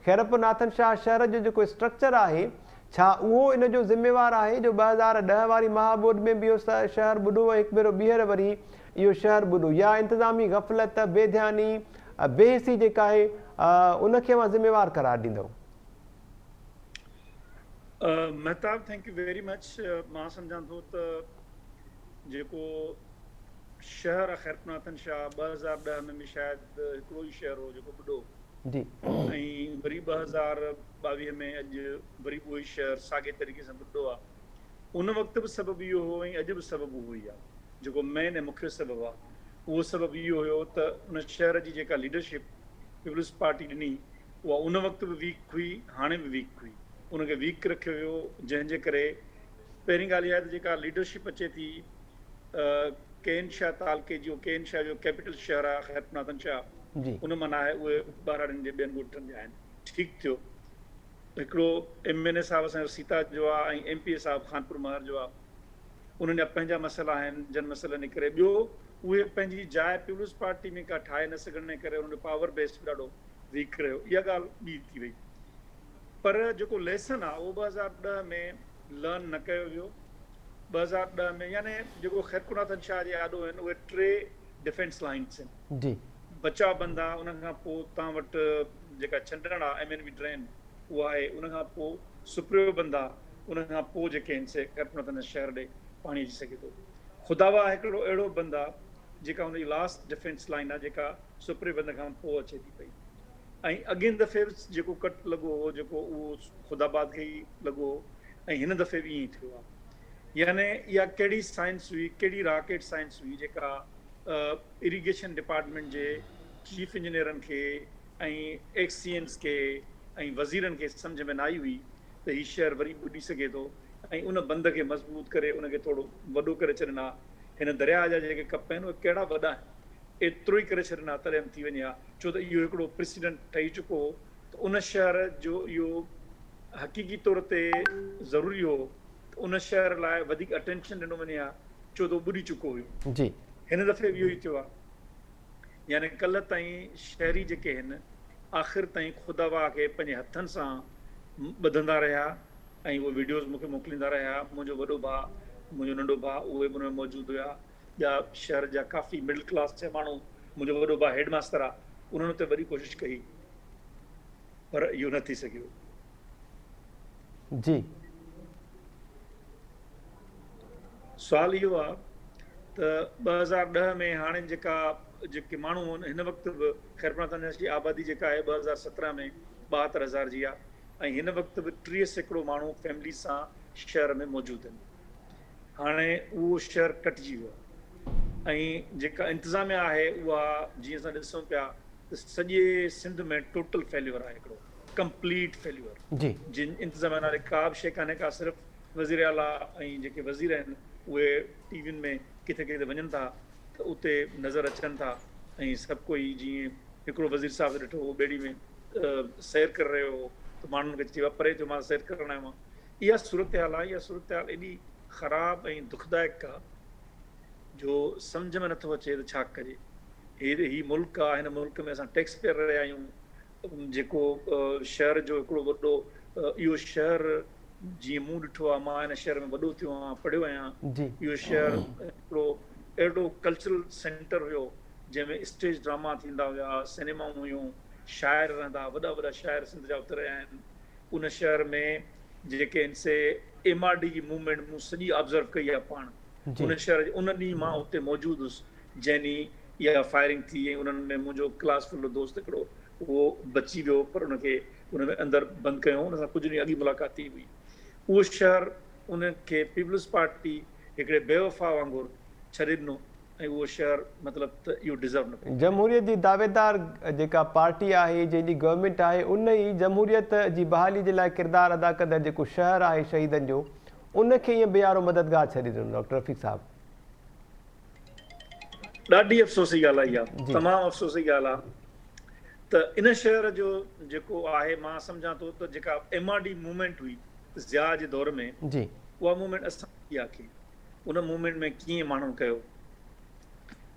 खैरपुर नाथन शाह शहर जो जेको स्ट्रक्चर आहे छा उहो इन जो ज़िम्मेवार आहे जो 2010 वारी महाॿोॾि में बि इहो शहर ॿुॾो ऐं हिकु भेरो ॿीहर वरी इहो शहर ॿुॾो या इंतिज़ामी ग़फ़लत बेध्यानी बेहिसी जेका आहे उनखे अव्हां ज़िम्मेवार करार ॾींदव महताब थैंक यू वेरी मच मां सम्झां थो त जेको शहर आहे खैरपुर नाथन शाह 2010 में शायदि हिकिड़ो ई शहर हो जेको ॿुॾो जी ऐं वरी 2022 में अॼु वरी उहो ई शहर साॻे तरीक़े सां ॿुॾो आहे उन वक़्तु बि सबबु इहो हो ऐं अॼु बि सबबु उहो ई आहे जेको मेन ऐं मुख्य सबबु आहे उहो सबबु इहो हुयो त उन शहर जी जेका लीडरशिप पीपल्स पार्टी ॾिनी उहा उन वक़्तु बि वीक हुई हाणे बि वीक हुई उनखे वीक रखियो वियो जंहिंजे करे पहिरीं ॻाल्हि इहा आहे त जेका लीडरशिप अचे थी केन शाह तालके जो केन शाह जो कैपिटल शहर आहे खैरपुर नाथन शाह जी उन माना आहे उहे ॿाराड़ियुनि जे ॿियनि ॻोठनि जा आहिनि ठीकु थियो हिकिड़ो MNA साहिबु असांजो सीता जो आहे ऐं MPA साहिबु खानपुर महर जो आहे उन्हनि जा पंहिंजा मसइला आहिनि जन मसइलनि करे ॿियो उहे पंहिंजी जाइ पीपल्स पार्टी में का ठाहे न सघण जे करे उन्हनि जो पावर बेस बि ॾाढो वीक रहियो इहा ॻाल्हि ॿी थी वई पर जेको लेसन आहे उहो 2010 में लर्न न कयो वियो 2010 में यानी जेको खैरपुर नाथन शाह जे आॾो आहिनि उहे 3 डिफेंस लाइन्स आहिनि जी बचाव बंद आहे उन खां पोइ तव्हां वटि जेका छंडण आहे MNB ड्रेन उहा आहे उन खां पोइ सुप्रियो बंद आहे उन खां पोइ जेके आहिनि से ख़ैरपुर शहर ॾे पाणी अची सघे थो। खुदावा हिकिड़ो अहिड़ो बंद आहे जेका हुनजी लास्ट डिफेंस लाइन आहे जेका सुप्रियो बंद खां पोइ अचे थी पई। ऐं अॻिए दफ़े जेको कट लॻो हो जेको उहो खुदाबाद खे ई लॻो हो ऐं हिन दफ़े बि ईअं थियो आहे। यानी इहा कहिड़ी साइंस हुई, कहिड़ी रॉकेट साइंस हुई जेका इरिगेशन डिपार्टमेंट जे चीफ इंजीनियरनि खे ऐं एक्सीएंस खे ऐं वज़ीरनि खे सम्झ में न आई हुई त हीउ शहर वरी ॿुॾी सघे थो ऐं उन बंद खे मज़बूत करे उनखे थोरो वॾो करे छॾिना। हिन दरिया जा जेके कप आहिनि उहे कहिड़ा वॾा आहिनि, एतिरो ई करे छॾिना तॾहिं थी वञे हा, छो त इहो हिकिड़ो प्रेसिडेंट ठही चुको हो त उन शहर जो इहो हक़ीक़ी तौर ते ज़रूरी हो त उन शहर लाइ वधीक अटेंशन ॾिनो वञे हा, छो त ॿुॾी चुको हुयो। जी हिन दफ़े बि इहो ई थियो आहे। यानी कल्ह ताईं शहरी जेके आहिनि आख़िर ताईं खुदावा खे पंहिंजे हथनि सां ॿधंदा रहिया ऐं उहे वीडियोज़ मूंखे मोकिलींदा रहिया। मुंहिंजो वॾो भाउ, मुंहिंजो नंढो भाउ उहे बि हुन में मौजूदु हुया। ॿिया शहर जा काफ़ी मिडिल क्लास जा माण्हू, मुंहिंजो वॾो भाउ हेडमास्टर आहे, उन्हनि ते वॾी कोशिशि कई पर इहो न थी सघियो। जी सुवाल इहो आहे त 2010 में हाणे जेके माण्हू हिन वक़्तु बि ख़ैरपुर जी आबादी जेका आहे 2017 में 72,000 जी आहे ऐं हिन वक़्तु बि 30 माण्हू फैमिली सां शहर में मौजूदु आहिनि। हाणे उहो शहर कटिजी वियो आहे ऐं जेका इंतिज़ामिया आहे उहा जीअं असां ॾिसूं पिया त सॼे सिंध में टोटल फेल्यूअर आहे, हिकिड़ो कंप्लीट फेल्यूअर। जी जिन इंतिज़ामिया नाले का बि शइ कान्हे का, सिर्फ़ु वज़ीर आला ऐं जेके वज़ीर आहिनि उहे टीवियुनि में किथे किथे वञनि था त उते नज़र अचनि था ऐं सभु कोई जीअं हिकिड़ो वज़ीर साहिबु ॾिठो उहो ॿेड़ी में सैर करे रहियो हो त माण्हुनि खे चयो परे थियो मां सैर करणु आयो आहियां। इहा सूरत हाल आहे, इहा सूरत हाल एॾी ख़राबु ऐं दुखदायक आहे जो सम्झ में नथो अचे त छा कजे। हीउ मुल्क आहे, हिन मुल्क में असां टैक्स पेयर रहिया आहियूं। जेको शहर जो हिकिड़ो वॾो इहो शहर जीअं मूं ॾिठो आहे, मां हिन शहर में वॾो थियो आहियां, पढ़ियो आहियां। इहो शहर हिकिड़ो अहिड़ो कल्चरल सेंटर हुयो जंहिंमें स्टेज ड्रामा थींदा हुया, सिनेमाऊं हुयूं, शाइर रहंदा, वॾा वॾा शाइर सिंध जा उते रहिया आहिनि। उन शहर में जेके आहिनि से MRD जी मूवमेंट मूं सॼी ऑब्ज़र्व कई आहे पाण। उन शहर उन ॾींहुं मां उते मौजूदु हुउसि जंहिं ॾींहुं इहा फायरिंग थी ऐं उन्हनि में मुंहिंजो क्लास फुल दोस्त हिकिड़ो उहो बची वियो पर उनखे उन में अंदरि बंदि कयो। उन सां कुझु ॾींहं अॻु मुलाक़ात थी हुई। उहो शहर उनखे पीपल्स पार्टी हिकिड़े बेवफ़ा वांगुरु छॾे ॾिनो ऐं उहो शहर मतिलबु त इहो डिज़र्व न कयो। जमहूरियत जी दावेदार जेका पार्टी आहे, जंहिंजी गवर्नमेंट आहे, उन ई जमहूरियत जी बहाली जे लाइ किरदारु अदा कंदड़ जेको शहर आहे शहीदनि जो, उनखे ईअं बेयारो मददगार छॾे ॾिनो। डॉक्टर रफ़ीक साहब, ॾाढी अफ़सोस जी ॻाल्हि आहे, इहा तमामु अफ़सोस जी ॻाल्हि आहे त इन शहर जो जेको आहे, मां सम्झां थो त जेका MRD मूवमेंट हुई ज़िया जे दौर में, जी उहा मूवमेंट असां आहे उन मूवमेंट में कीअं माण्हुनि कयो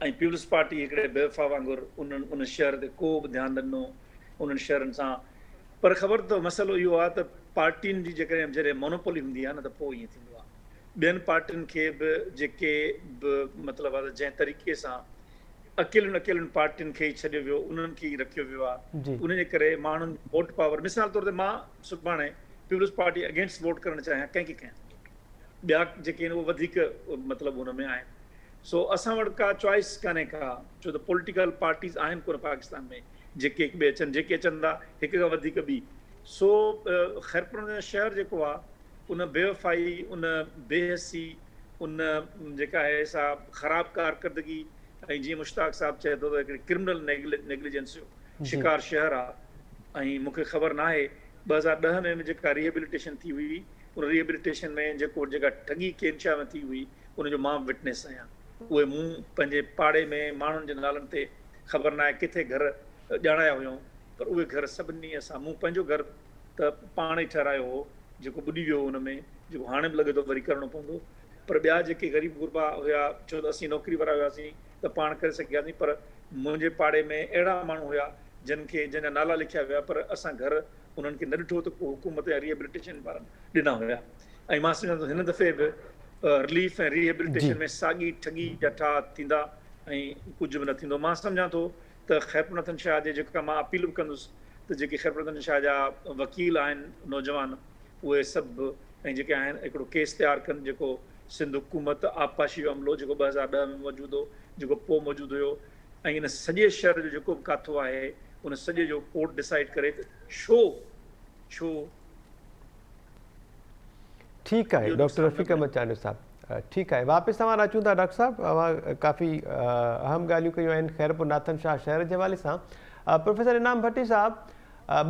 ऐं पीपल्स पार्टी हिकिड़े बेवफ़ा वांगुरु उन शहर ते को बि ध्यानु ॾिनो उन्हनि शहरनि सां। पर ख़बर अथव मसइलो इहो आहे त पार्टियुनि जी जेकॾहिं जॾहिं मोनोपोली हूंदी आहे न त पोइ ईअं थींदो आहे। ॿियनि पार्टियुनि खे बि जेके बि मतिलबु आहे जंहिं तरीक़े सां अकेलनि पार्टियुनि खे ई छॾियो वियो, उन्हनि खे ई रखियो वियो आहे। उन जे करे माण्हुनि वोट पावर, मिसाल तौर ते मां सुभाणे पीपल्स पार्टी अगेंस्ट वोट करणु चाहियां, कंहिंखे कयां? ॿिया जेके आहिनि उहे वधीक मतिलबु हुन में आहिनि। सो असां वटि का चॉइस कान्हे का, छो त पॉलिटिकल पार्टीज़ आहिनि कोन पाकिस्तान में जेके हिक ॿिए अचनि, जेके अचनि था हिक खां वधीक ॿी। सो ख़ैरपुर शहर जेको आहे उन बेवफ़ाई, उन बेहसी, उन जेका आहे सा ख़राबु कारकर्दगी ऐं जीअं मुश्ताक साहब चए थो त हिकिड़ी क्रिमिनल नेग्लिजेंस जो शिकार शहर आहे। ऐं मूंखे ख़बर न आहे 2010 में जेका रिहेबिलिटेशन थी हुई, उन रिहेबिलिटेशन में जेका ठगी केनशा में थी हुई उनजो मां विटनेस आहियां। उहे मूं पंहिंजे पाड़े में माण्हुनि जे नालनि ते ख़बर न आहे किथे घर ॼाणाया हुयूं, पर उहे घर सभिनी असां, मूं पंहिंजो घर त पाण ई ठहिरायो हो जेको ॿुॾी वियो हुन में, जेको हाणे बि लॻे थो वरी करिणो पवंदो। पर ॿिया जेके ग़रीब गुरबा हुया, छो त असीं नौकिरी वारा हुआसीं त पाण करे सघियासीं, पर मुंहिंजे पाड़े में अहिड़ा माण्हू हुया जंहिंजा नाला लिखिया विया पर असां घर उन्हनि खे न ॾिठो त को हुकूमत या रिहेबिलिटेशन वारनि ॾिना हुया। ऐं मां सम्झां थो हिन दफ़े बि रिलीफ ऐं रिहेबिलिटेशन में साॻी ठगी जठा थींदा ऐं कुझु बि न थींदो। मां सम्झां थो त ख़ैरपुर शाह जे जेका मां अपील बि कंदुसि त जेके ख़ैरपुर शाह जा वकील आहिनि नौजवान, उहे सभु ऐं जेके आहिनि हिकिड़ो केस तयारु कनि जेको सिंध हुकूमत आबपाशी जो अमलो जेको 2010 में मौजूदु हो, जेको पोइ मौजूदु हुयो, ऐं इन सॼे शहर जो जेको बि काथो आहे उन सॼे जो कोर्ट डिसाइड करे छो ठीकु आहे डॉक्टर रफ़ीक अहमद चांडियो साहब। ठीकु आहे, वापसि तव्हां अचूं था डॉक्टर साहब। तव्हां काफ़ी अहम ॻाल्हियूं कयूं आहिनि खैरपुर नाथन शाह शहर जे हवाले सां। प्रोफेसर इनाम भट्टी साहब,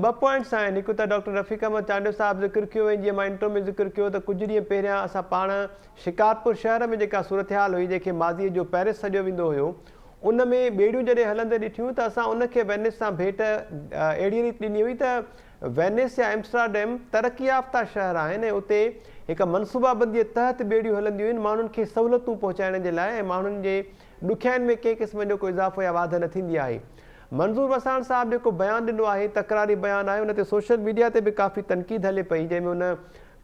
2 पॉइंट्स आहिनि। हिकु त डॉक्टर रफ़ीक अहमद चांडियो साहब ज़िक्र कयो ऐं जीअं मां इंट्रो में ज़िक्र कयो त कुझु ॾींहं पहिरियां असां पाण शिकारपुर शहर में जेका सूरत हाल हुई, जंहिंखे माज़ीअ जो पेरिस सॾियो वेंदो हुयो, उन में ॿेड़ियूं जॾहिं हलंदे ॾिठियूं त असां उनखे वेनिस सां भेट अहिड़ी रीति ॾिनी हुई त वेनिस या एम्स्टरडैम तरक़ी याफ़्ता शहर आहिनि ऐं उते हिकु मनसूबाबंदीअ तहत ॿेड़ियूं हलंदियूं आहिनि माण्हुनि खे सहूलियतूं पहुचाइण जे लाइ, ऐं माण्हुनि जे ॾुखियाईनि में कंहिं क़िस्म जो को इज़ाफ़ो या वाध न थींदी आहे। मंज़ूर वसाण साहब जेको बयानु ॾिनो आहे, तकरारी बयानु आहे, उन ते सोशल मीडिया ते बि काफ़ी तनक़ीद हले पई, जंहिंमें उन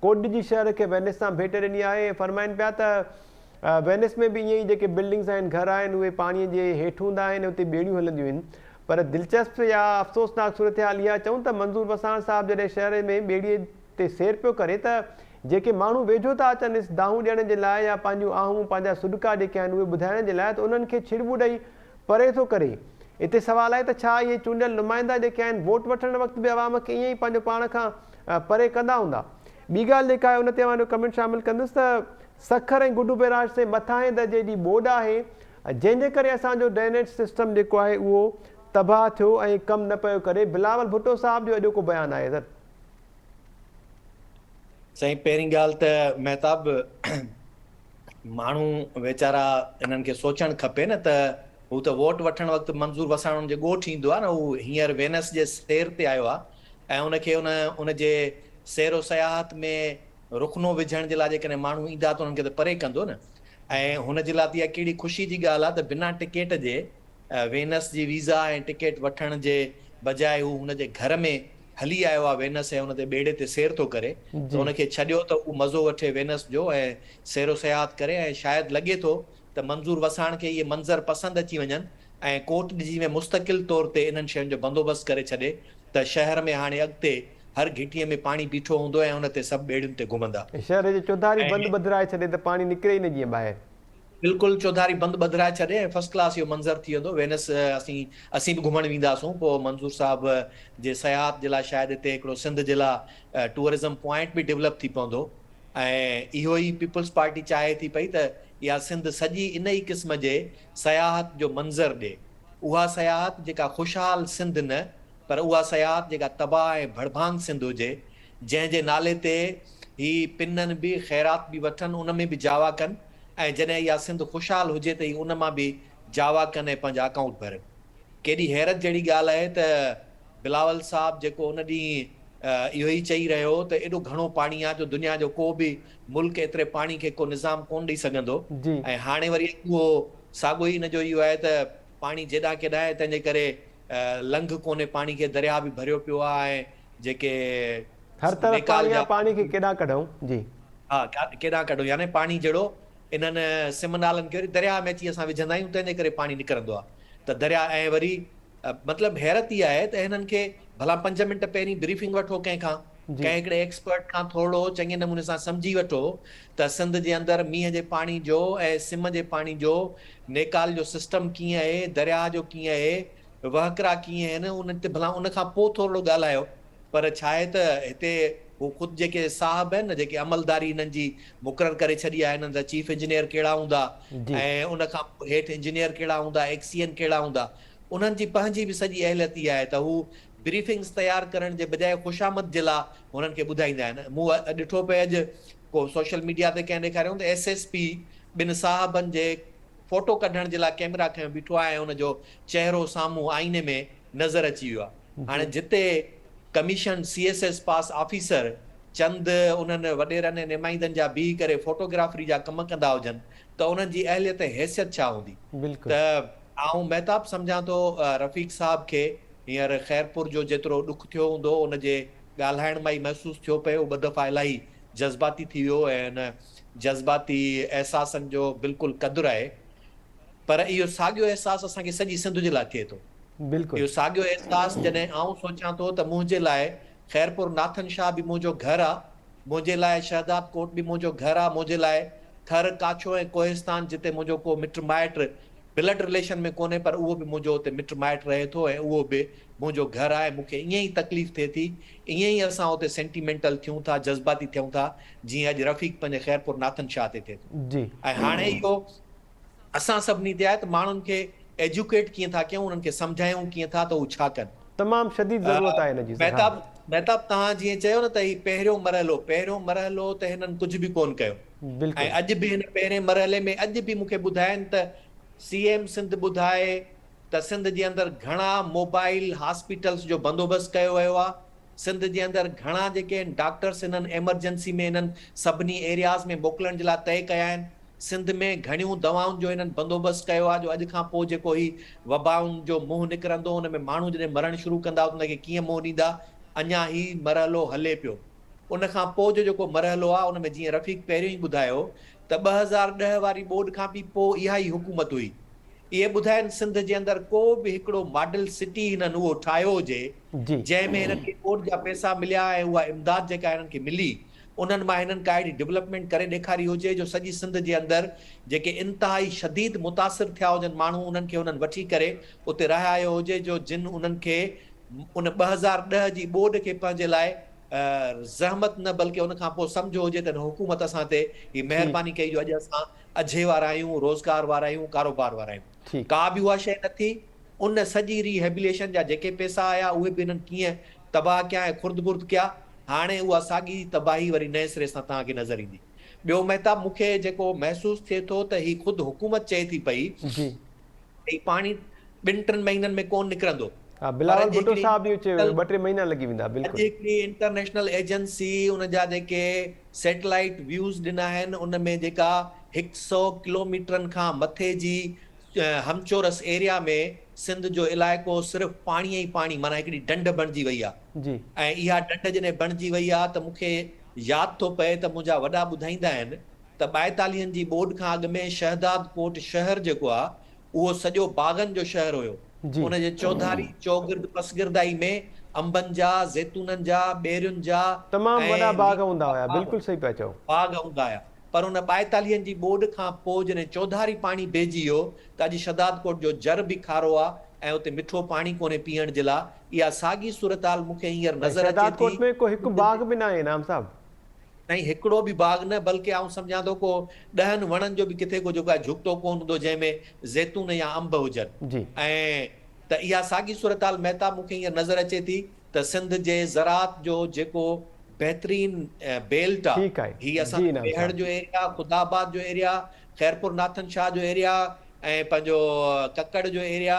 कोटडिजी शहर खे वेनिस सां भेट ॾिनी आहे ऐं फरमाइनि पिया त वेनिस में बि ईअं ई जेके बिल्डिंग्स आहिनि, घर आहिनि, उहे पाणीअ जे हेठि हूंदा आहिनि, उते ॿेड़ियूं हलंदियूं आहिनि। पर दिलचस्प या अफ़सोसनाक सूरत हाल इहा चऊं त मंज़ूर वसाण साहब जॾहिं शहर में ॿेड़ीअ ते सैर पियो करे त जेके माण्हू वेझो था अचनि इस दाहूं ॾियण जे लाइ या पंहिंजूं आहूं पंहिंजा सुॾका जेके आहिनि उहे ॿुधाइण जे लाइ, त उन्हनि खे छिड़िॿूं ॾेई परे थो करे। हिते सुवालु आहे त छा इहे चूंडियल नुमाइंदा जेके आहिनि वोट वठण वक़्तु बि अवाम खे ईअं ई पंहिंजो पाण खां परे कंदा हूंदा? ॿी ॻाल्हि जेका आहे उन ते मां कमेंट शामिलु कंदुसि त सखर ऐं गुडू बैराज ते मथां दर्जे जी ॿोॾ आहे, जंहिंजे करे असांजो ड्रेनेज सिस्टम जेको आहे उहो तबाह थियो ऐं कमु न पियो करे। बिलावल भुट्टो साहब जो अॼोको बयानु आहे सर। साईं, पहिरीं ॻाल्हि त महताब माण्हू वीचारा इन्हनि खे सोचणु खपे न त हू त वोट वठण वक़्तु मंज़ूर वसाण जे ॻोठु ईंदो आहे न, हू हींअर वेनिस जे सैर ते आयो आहे ऐं उनखे उनजे सैरो सयाहत में रुखनो विझण जे लाइ जेकॾहिं माण्हू ईंदा त उन्हनि खे त परे कंदो न। ऐं हुनजे लाइ त इहा कहिड़ी ख़ुशी जी ॻाल्हि आहे त बिना टिकेट जे वेनिस जी वीज़ा ऐं टिकेट वठण जे बजाए हू हुनजे घर में हली आयो आहे वेनिस ऐं हुन ते ॿेड़े ते सैर थो करे, त हुनखे छॾियो त उहो मज़ो वठे वेनिस जो ऐं सैरो सयाहत करे। ऐं शायदि लॻे थो त मंज़ूर वसाण खे इहे मंज़र पसंदि अची वञनि ऐं कोटडिजी में मुस्तक़िल तौर ते इन्हनि शयुनि जो बंदोबस्तु करे छॾे त शहर में हाणे अॻिते हर घिटीअ में पाणी बीठो हूंदो ऐं हुन ते सभु ॿेड़ियुनि ते घुमंदा। शहर जे चौधारी बंदि बदिराए छॾे त पाणी निकिरे ई न जीअं ॿाहिरि। बिल्कुलु चौधारी बंदि बदिराए छॾे ऐं फर्स्ट क्लास इहो मंज़र थी वेंदो। वेनिस असीं बि घुमणु वेंदासूं, पोइ मंज़ूर साहब जे सयाहत जे लाइ शायदि हिते हिकिड़ो सिंध जे लाइ टूरिज़म पॉइंट बि डेवलप थी पवंदो। ऐं इहो ई पीपल्स पार्टी चाहे थी पई त इहा सिंध सॼी इन ई क़िस्म जे सयाहत जो मंज़र ॾे। उहा सयाहत जेका ख़ुशहाल सिंध न, पर उहा सयाहत जेका तबाह ऐं भड़भांग सिंध हुजे, जंहिंजे नाले ते ही पिननि बि ख़ैरात बि वठनि, उन में बि जावा कनि ऐं जॾहिं इहा सिंध ख़ुशहाल हुजे त उन मां बि जावा कनि ऐं पंहिंजा अकाउंट भरनि। केॾी हैरत जहिड़ी ॻाल्हि आहे त बिलावल साहब जेको उन ॾींहुं इहो ई चई रहियो त एॾो घणो पाणी आहे जो दुनिया जो को बि मुल्क एतिरे पाणी खे को निज़ाम कोन ॾेई सघंदो। ऐं हाणे वरी उहो साॻियो ई हिन जो इहो आहे त पाणी जेॾा केॾा आहे, तंहिंजे करे लंघ कोन्हे पाणी खे, दरिया बि भरियो पियो आहे ऐं जेके हर तरफ़ पाणी खे केॾा कढूं। जी हा, केॾा कढूं, यानी पाणी जहिड़ो इन्हनि सिमनालनि खे वरी दरिया में अची असां विझंदा आहियूं, तंहिंजे करे पाणी निकिरंदो आहे त दरिया। ऐं वरी मतिलबु हैरत इहा आहे त हिननि खे भला 5 मिंट पहिरीं ब्रीफिंग वठो कंहिंखां, कंहिं हिकिड़े एक्सपर्ट खां थोरो चङे नमूने सां सम्झी वठो त सिंध जे अंदरि मींहं जे पाणी जो ऐं सिम जे पाणी जो नेकाल जो सिस्टम कीअं आहे, दरिया जो कीअं आहे, वहकरा कीअं आहिनि, उन ते भला उन खां पोइ थोरो ॻाल्हायो। पर छा आहे त हिते हू ख़ुदि जेके साहब आहिनि न, जेके अमलदारी हिननि जी मुक़ररु करे छॾी आहे, हिननि जा चीफ इंजीनियर कहिड़ा हूंदा ऐं उन खां हेठि इंजीनियर कहिड़ा हूंदा, एक्सीएन कहिड़ा हूंदा, उन्हनि जी पंहिंजी बि सॼी अहलियत इहा आहे त हू ब्रीफिंग्स तयारु करण जे बजाए ख़ुशामद जे लाइ हुननि खे ॿुधाईंदा आहिनि। मूं ॾिठो पिए अॼु को सोशल मीडिया ते कंहिं ॾेखारियो त SSP 2 साहबनि जे फोटो कढण जे लाइ कैमरा खयों बीठो आहे ऐं हुनजो चहिरो साम्हूं आईने में नज़र अची वियो आहे। हाणे जिते कमीशन CSS पास ऑफिसर चंद उन्हनि वॾेरनि नुमाइंदनि जा बीह करे फोटोग्राफरी जा कम कंदा हुजनि त उन्हनि जी अहलियत हैसियत छा हूंदी। त आऊं महताब सम्झां थो रफ़ीक साहब खे हींअर खैरपुर जो जेतिरो ॾुख थियो हूंदो उनजे ॻाल्हाइण मां ई महसूसु थियो पियो, ॿ दफ़ा इलाही जज़्बाती थी वियो ऐं हिन जज़्बाती अहसासनि जो बिल्कुलु क़दुरु आहे। पर इहो साॻियो अहसासु असांखे सॼी सिंध जे लाइ थिए थो। इहो साॻियो अहसासु जॾहिं आऊं सोचां थो त मुंहिंजे लाइ खैरपुर नाथन शाह बि मुंहिंजो घरु आहे मुंहिंजे लाइ शहदाद कोट बि मुंहिंजो घर आहे, मुंहिंजे लाइ थर काछो ऐं कोहिस्तान जिते मुंहिंजो को मिट माइट ब्लड रिलेशन में कोन्हे पर उहो बि मुंहिंजो हुते मिट माइट रहे थो ऐं उहो बि मुंहिंजो घर आहे। मूंखे ईअं ई तकलीफ़ थिए थी, ईअं ई असां हुते सेंटिमेंटल थियूं था, जज़्बाती थियूं था, जीअं अॼु रफ़ीक पंहिंजे ख़ैरपुर नाथन शाह ते थिए थो। जी ऐं हाणे इहो असां सभिनी ते आहे त माण्हुनि खे एजुकेट कीअं था कयूं, उन्हनि खे सम्झायूं कीअं था त उहो छा कनि। तमामु शदीद ज़रूरत आहे हिन जी। महताब तव्हां जीअं चयो न त ही पहिरियों मरहलो त हिननि कुझु बि कोन कयो ऐं बिल्कुलु अॼु बि हिन पहिरें मरहले में अॼु बि मूंखे ॿुधाइनि त सीएम सिंध ॿुधाए त सिंध जे अंदरि घणा मोबाइल हॉस्पिटल्स जो बंदोबस्तु कयो वियो आहे, सिंध जे अंदरि घणा जेके आहिनि डॉक्टर्स हिननि एमरजेंसी में हिननि सभिनी एरियाज़ में मोकिलण जे लाइ तय कया आहिनि। सिंध में घणियूं दवाउनि जो हिननि बंदोबस्तु कयो आहे जो अॼु खां पोइ जेको ही वबाउनि जो मुंहुं निकिरंदो हुन में माण्हू जॾहिं मरण शुरू कंदा उनखे कीअं मुंहुं ॾींदा। अञा ही मरहलो हले पियो। उन खां पोइ जो जेको मरहलो आहे उन में जीअं रफ़ीक पहिरियों ई ॿुधायो त 2010 वारी ॿोॾि खां बि पोइ इहा ई हुकूमत हुई। इहे ॿुधाइनि सिंध जे अंदरि को बि हिकिड़ो मॉडल सिटी हिननि उहो ठाहियो हुजे जंहिंमें हिननि खे ॿोॾि जा पैसा मिलिया ऐं उहा इमदाद जेका हिननि खे मिली उन्हनि मां हिननि का अहिड़ी डेवलपमेंट करे ॾेखारी हुजे जो सॼी सिंध जे अंदरि जेके इंतिहाई शदीद मुतासिर थिया हुजनि माण्हू उन्हनि खे उन्हनि वठी करे उते रहायो हुजे जो जिन उन्हनि खे उन 2010 जी ॿोॾि खे पंहिंजे लाइ ज़हमत न बल्कि उन खां पोइ सम्झो हुजे त हुकूमत असां ते ही महिरबानी कई जो अॼु असां अझे वारा आहियूं, रोज़गार वारा आहियूं, कारोबार वारा आहियूं। का बि उहा शइ न थी। उन सॼी रिहेबिलिटेशन जा जेके पैसा आया उहे बि हिननि कीअं तबाह कया ऐं खुर्द बुर्द कया। हाणे उहा साॻी तबाही वरी नए सिरे सां तव्हांखे नज़र ईंदी। ॿियो महताब मूंखे जेको महसूसु थिए थो त ही ख़ुदि हुकूमत चए थी पई ही पाणी 2-3 महीननि में कोन निकिरंदो। बिलावल भुट्टो साहब बि चयो 2-3 महीना लॻी वेंदा। बिल्कुलु हिकिड़ी इंटरनेशनल एजेंसी उन जा जेके सैटेलाइट व्यूज़ ॾिना आहिनि उन में जेका 100 किलोमीटरनि खां मथे जी हमचोरस एरिया में सिंध जो इलाइक़ो सिर्फ़ु पाणी ई पाणी माना हिकिड़ी ढंढ बणिजी वई आहे जी ऐं इहा ढंढ जॾहिं बणिजी वई आहे त मूंखे यादि थो पए त मुंहिंजा वॾा ॿुधाईंदा आहिनि त 42 जी ॿोॾि खां अॻु में शहदाद कोट शहर जेको आहे उहो सॼो बाग़नि जो शहर हुयो। उन जे चौधारी चौगिर्द पसगिरदाई में अंबनि जा, ज़ैतूननि जा, ॿेरियुनि जा तमामु वॾा बाग़ हूंदा हुया। बिल्कुलु सही पिया चओ, बाग़ हूंदा हुया। पर उन 42 जी ॿोॾि खां पोइ जॾहिं चौधारी पाणी भेजी वियो त अॼु शहदाद कोट जो जर बि खारो आहे ऐं उते मिठो पाणी कोन्हे पीअण जे लाइ। इहा साॻी सूरत हाल मूंखे हींअर नज़र अचे शहदाद थी। कोट में को हिकु बाग़ बि न आहे इनाम साहब। नहीं हिकिड़ो बि बाग़ न बल्कि आउं सम्झां थो को 10 वणनि जो बि किथे को जेको आहे झुकतो कोन हूंदो जंहिंमें ज़ैतून या अंब हुजनि। जी ऐं त इहा साॻी सूरत हाल महताब मूंखे हींअर नज़र अचे थी त सिंध जे ज़रात जो जेको बहितरीन बेल्ट आहे हीअ असां बेहड़ जो एरिया, ख़ुदाबाद जो एरिया, ख़ैरपुर नाथन शाह जो एरिया ऐं पंहिंजो ककड़ जो एरिया,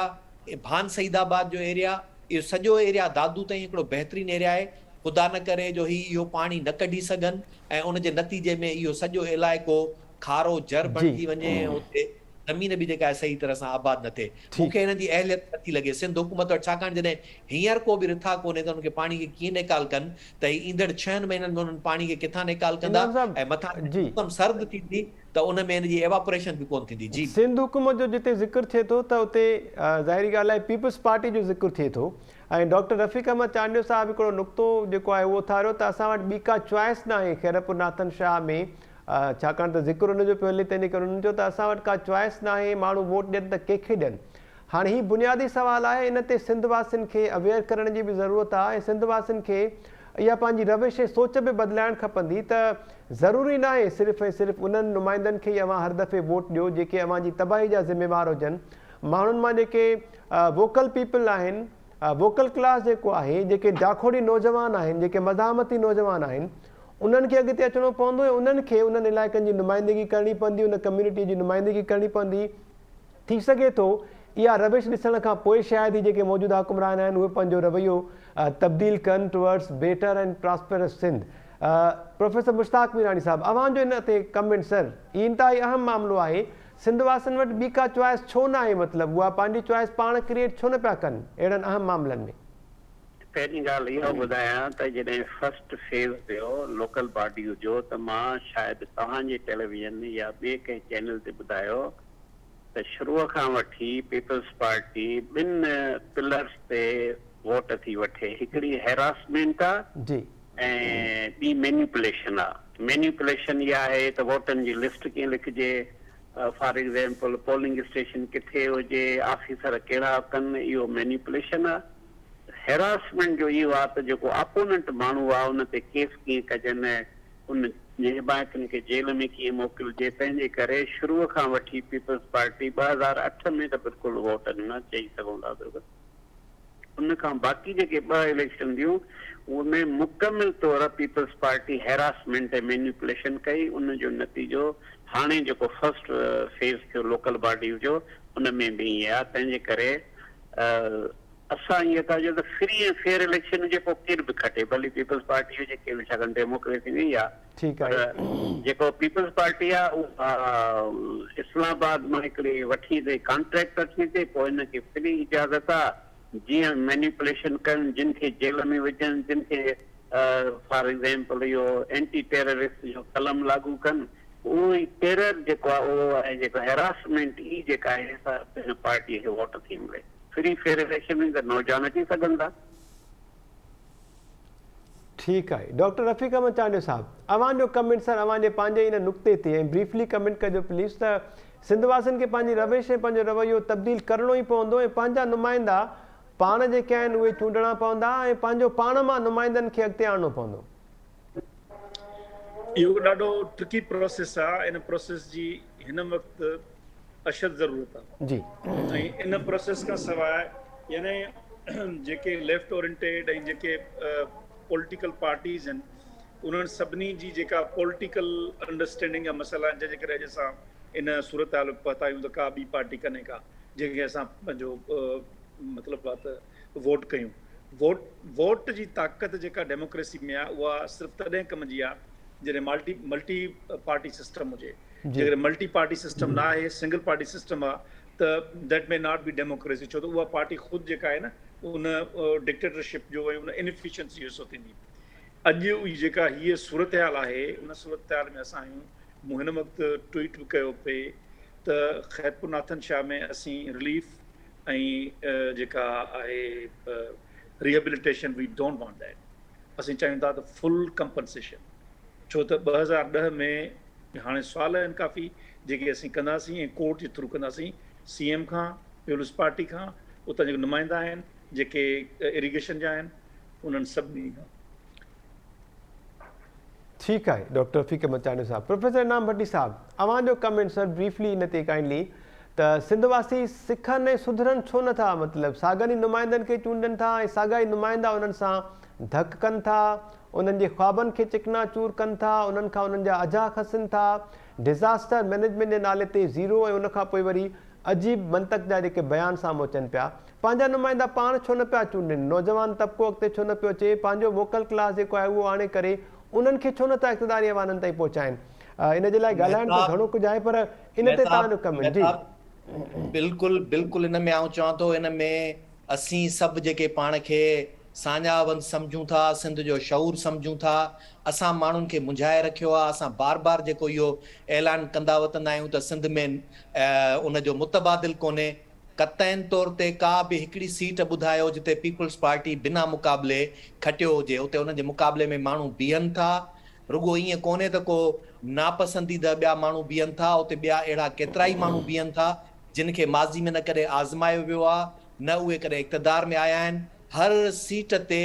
भान सईदाबाद जो एरिया, इहो सॼो एरिया दादू ताईं हिकिड़ो बहितरीन एरिया आहे। ख़ुदा न करे जो इहो पाणी न कढी सघनि ऐं उन जे नतीजे में इहो सॼो इलाइक़ो खारो जर बणिजी वञे ऐं उते ज़मीन बि जेका आहे सही तरह सां आबाद न थिए। मूंखे हिन जी अहलियत नथी लॻे सिंध हुकूमत वटि, छाकाणि जॾहिं हींअर को बि रिथा कोन्हे त उनखे पाणी खे कीअं निकाल कनि त ईंदड़ 6 महीननि में उन्हनि पाणी खे किथां निकाल कंदा ऐं मथां मौसम सर्द थींदी त उन में हिन जी एवापोरेशन बि कोन थींदी। जी सिंध हुकूमत जो जिते ज़िक्र थिए थो त उते ज़ाहिरी ॻाल्हि आहे पीपल्स पार्टी जो ज़िक्र थिए थो ऐं डॉक्टर रफ़ीक अहमद चांडियो साहब हिकिड़ो नुक़्तो जेको आहे उहो उथारियो त असां वटि ॿी का चॉइस न आहे ख़ैरपुर नाथन शाह में, छाकाणि त ज़िक्र हुनजो पियो हले तंहिंजे करे हुननि चयो त असां वटि का चॉइस न आहे, माण्हू वोट ॾियनि त कंहिंखे ॾियनि। हाणे हीउ बुनियादी सुवालु आहे, इन ते सिंध वासियुनि खे अवेयर करण जी बि ज़रूरत आहे ऐं सिंध वासियुनि खे इहा पंहिंजी रविश ऐं सोच बि बदिलाइणु खपंदी त ज़रूरी न आहे सिर्फ़ु ऐं सिर्फ़ु उन्हनि नुमाइंदनि खे ई अव्हां हर दफ़े वोट ॾियो जेके अव्हांजी तबाही जा ज़िम्मेवार हुजनि। माण्हुनि मां जेके वोकल पीपल आहिनि, वोकल क्लास जेको आहे, जेके डाखोड़ी नौजवान आहिनि, जेके मज़ामती नौजवान आहिनि, उन्हनि खे अॻिते अचिणो पवंदो ऐं उन्हनि खे उन्हनि इलाइक़नि जी नुमाइंदगी करणी पवंदी, उन कम्यूनिटी जी नुमाइंदगी करणी पवंदी। थी सघे थो इहा रविश ॾिसण खां पोइ शायदि ई जेके मौजूदा हुकुमरान आहिनि उहे पंहिंजो रवैयो तब्दील कनि towards better end prosperous Sindh. Professor Mushtaq Mirani sahib, अव्हांजो इन ते कमेंट सर, ई इंतिहाई अहम मामिलो आहे, सिंध वासियुनि वटि ॿी का चॉइस छो न आहे, मतिलबु उहा पंहिंजी चॉइस पाण क्रिएट छो न पिया कनि अहिड़नि अहम मामलनि में? पहिरीं ॻाल्हि इहो ॿुधायां त जॾहिं फस्ट फेज़ थियो लोकल बॉडी जो त मां शायदि तव्हांजे टेलीविज़न या ॿिए कंहिं चैनल ते ॿुधायो त शुरूअ खां वठी पीपल्स पार्टी 2 पिलर्स ते वोट थी वठे। हिकिड़ी हैरासमेंट आहे जी ऐं ॿी मैनिपुलेशन आहे। मैनिपुलेशन इहा आहे त वोटनि जी लिस्ट कीअं लिखिजे, फॉर एग्जाम्पल पोलिंग स्टेशन किथे हुजे, ऑफिसर कहिड़ा कनि, इहो मैनिपुलेशन आहे। हेरासमेंट जो इहो आहे त जेको अपोनेंट माण्हू आहे उन ते केस कीअं कजनि, उन हिमायतुनि खे जेल में कीअं मोकिलिजे। तंहिंजे करे शुरूअ खां वठी पीपल्स पार्टी 2008 में त बिल्कुलु वोट न चई सघूं था बिल्कुलु। उन खां बाक़ी जेके 2 इलेक्शन थियूं उनमें मुकमिल तौर पीपल्स पार्टी हेरासमेंट ऐं मैनिपुलेशन कई। उन जो नतीजो हाणे जेको फर्स्ट फेज़ थियो लोकल बॉडी जो उन में बि ईअं आहे। तंहिंजे करे असां ईअं था चऊं त फ्री ऐं फेयर इलेक्शन हुजे पोइ केरु बि खटे, भली पीपल्स पार्टी हुजे केरु बि, छाकाणि डेमोक्रेसी हुई आहे। ठीकु आहे। पर जेको पीपल्स पार्टी आहे उहा इस्लामाबाद मां हिकिड़ी वठी अचे कॉन्ट्रैक्ट वठी अचे, पोइ हिनखे फ्री इजाज़त आहे जीअं मैनिपुलेशन कनि, जिन खे जेल में विझनि, जिन खे फॉर एग्जाम्पल इहो एंटी टेररिस्ट जो कलम लागू कनि। उहो ई टेरर जेको आहे उहो आहे जेको हेरासमेंट ई जेका आहे हिन पार्टीअ खे वोट थी मिले। फ्री फेयर इलेक्शन में त नौजवान अची सघनि था। ठीकु आहे। डॉक्टर रफ़ीक अहमद चांडियो साहब, अवां जो कमेंट सर अवां जे पंहिंजे इन नुक़्ते ते ऐं ब्रीफली कमेंट कजो प्लीज़ त सिंधवासियुनि खे पंहिंजी रविश ऐं पंहिंजो रवैयो तब्दील करिणो ई पवंदो ऐं पंहिंजा नुमाइंदा पाण जेके आहिनि उहे चूंडणा पवंदा ऐं पंहिंजो पाण मां नुमाइंदनि खे अॻिते आणणो पवंदो। इहो ॾाढो ट्रिकी प्रोसेस आहे। इन प्रोसेस जी हिन वक़्तु अशद ज़रूरत आहे जी। ऐं इन प्रोसेस खां सवाइ यानी जेके लेफ्ट ओरिएंटेड ऐं जेके पॉलिटिकल पार्टीज़ आहिनि उन्हनि सभिनी जी जेका पॉलिटिकल अंडरस्टैंडिंग जा मसइला आहिनि, जंहिंजे करे अॼु असां इन सूरत हाल पता आहियूं त का ॿी पार्टी कने का जंहिंखे असां पंहिंजो मतिलबु आहे त वोट कयूं। वोट जी ताक़त जेका डेमोक्रेसी में आहे उहा सिर्फ़ु तॾहिं कम जी आहे जॾहिं मल्टी पार्टी सिस्टम हुजे। जेकॾहिं मल्टी पार्टी सिस्टम न आहे, सिंगल पार्टी सिस्टम आहे त that may not be democracy, छो त उहा पार्टी ख़ुदि जेका आहे न उन डिक्टेटरशिप जो ऐं उन इनएफिशिएंसी जो थींदी। अॼु जेका हीअ सूरत हाल आहे उन सूरत हाल में असां आहियूं। मूं हिन वक़्तु ट्वीट बि कयो पिए त ख़ैरपुर नाथन शाह में असीं रिलीफ ऐं जेका आहे rehabilitation we don't want that. असीं चाहियूं था त फुल कंपनसेशन, छो त 2010 में हाणे सुवाल आहिनि काफ़ी जेके असीं कंदासीं ऐं कोर्ट जे थ्रू कंदासीं, CM खां, पीपल्स पार्टी खां, उतां जेके नुमाइंदा आहिनि जेके इरिगेशन जा आहिनि, उन्हनि सभिनी खां। ठीकु आहे डॉक्टर रफ़ीक अहमद चांडियो साहब। प्रोफेसर इनाम भट्टी साहब, अवां जो कमेंट सर ब्रीफली इन ते काइंडली त सिंधवासी सिखनि ऐं सुधरनि छो नथा, मतिलबु साॻियनि नुमाइंदनि खे चूंडनि था ऐं साॻा ई नुमाइंदा उन्हनि सां धक कनि था, उन्हनि जे ख्वाबनि खे चिकना चूर कनि था, उन्हनि खां उन्हनि जा अजा खसनि था, डिज़ास्टर मैनेजमेंट जे नाले ते ज़ीरो ऐं उनखां पोइ वरी अजीब मंतक जा जेके बयान साम्हूं अचनि पिया। पंहिंजा नुमाइंदा पाण छो न पिया चूंडनि, नौजवान तबिको अॻिते छो न पियो अचे, पंहिंजो वोकल क्लास जेको आहे उहो आणे करे उन्हनि खे छो नथा इक़्तिदारी अवाननि ताईं पहुचाइनि। इन जे लाइ ॻाल्हाइण त घणो कुझु आहे पर इन ते तव्हांजो कमेंट। जी बिल्कुलु इन में आउं चवां थो, इन में असीं सभु जेके पाण खे साञावनि सम्झूं था, सिंध जो शऊर सम्झूं था, असां माण्हुनि खे मुंझाए रखियो आहे। असां बार बार जेको इहो ऐलान कंदा वतंदा आहियूं त सिंध में उनजो मुतबादिल कोन्हे। क़तईन तौर ते का बि हिकिड़ी सीट ॿुधायो जिते पीपल्स पार्टी बिना मुक़ाबले खटियो हुजे, उते उन जे मुक़ाबले में माण्हू बीहनि था। रुगो ईअं कोन्हे त को नापसंदीदा ॿिया माण्हू बीहनि था, उते ॿिया अहिड़ा केतिरा ई माण्हू बीहनि था जिन खे माज़ी में न कॾहिं आज़मायो वियो आहे, न उहे कॾहिं इक़्तिदार में आया आहिनि। हर सीट ते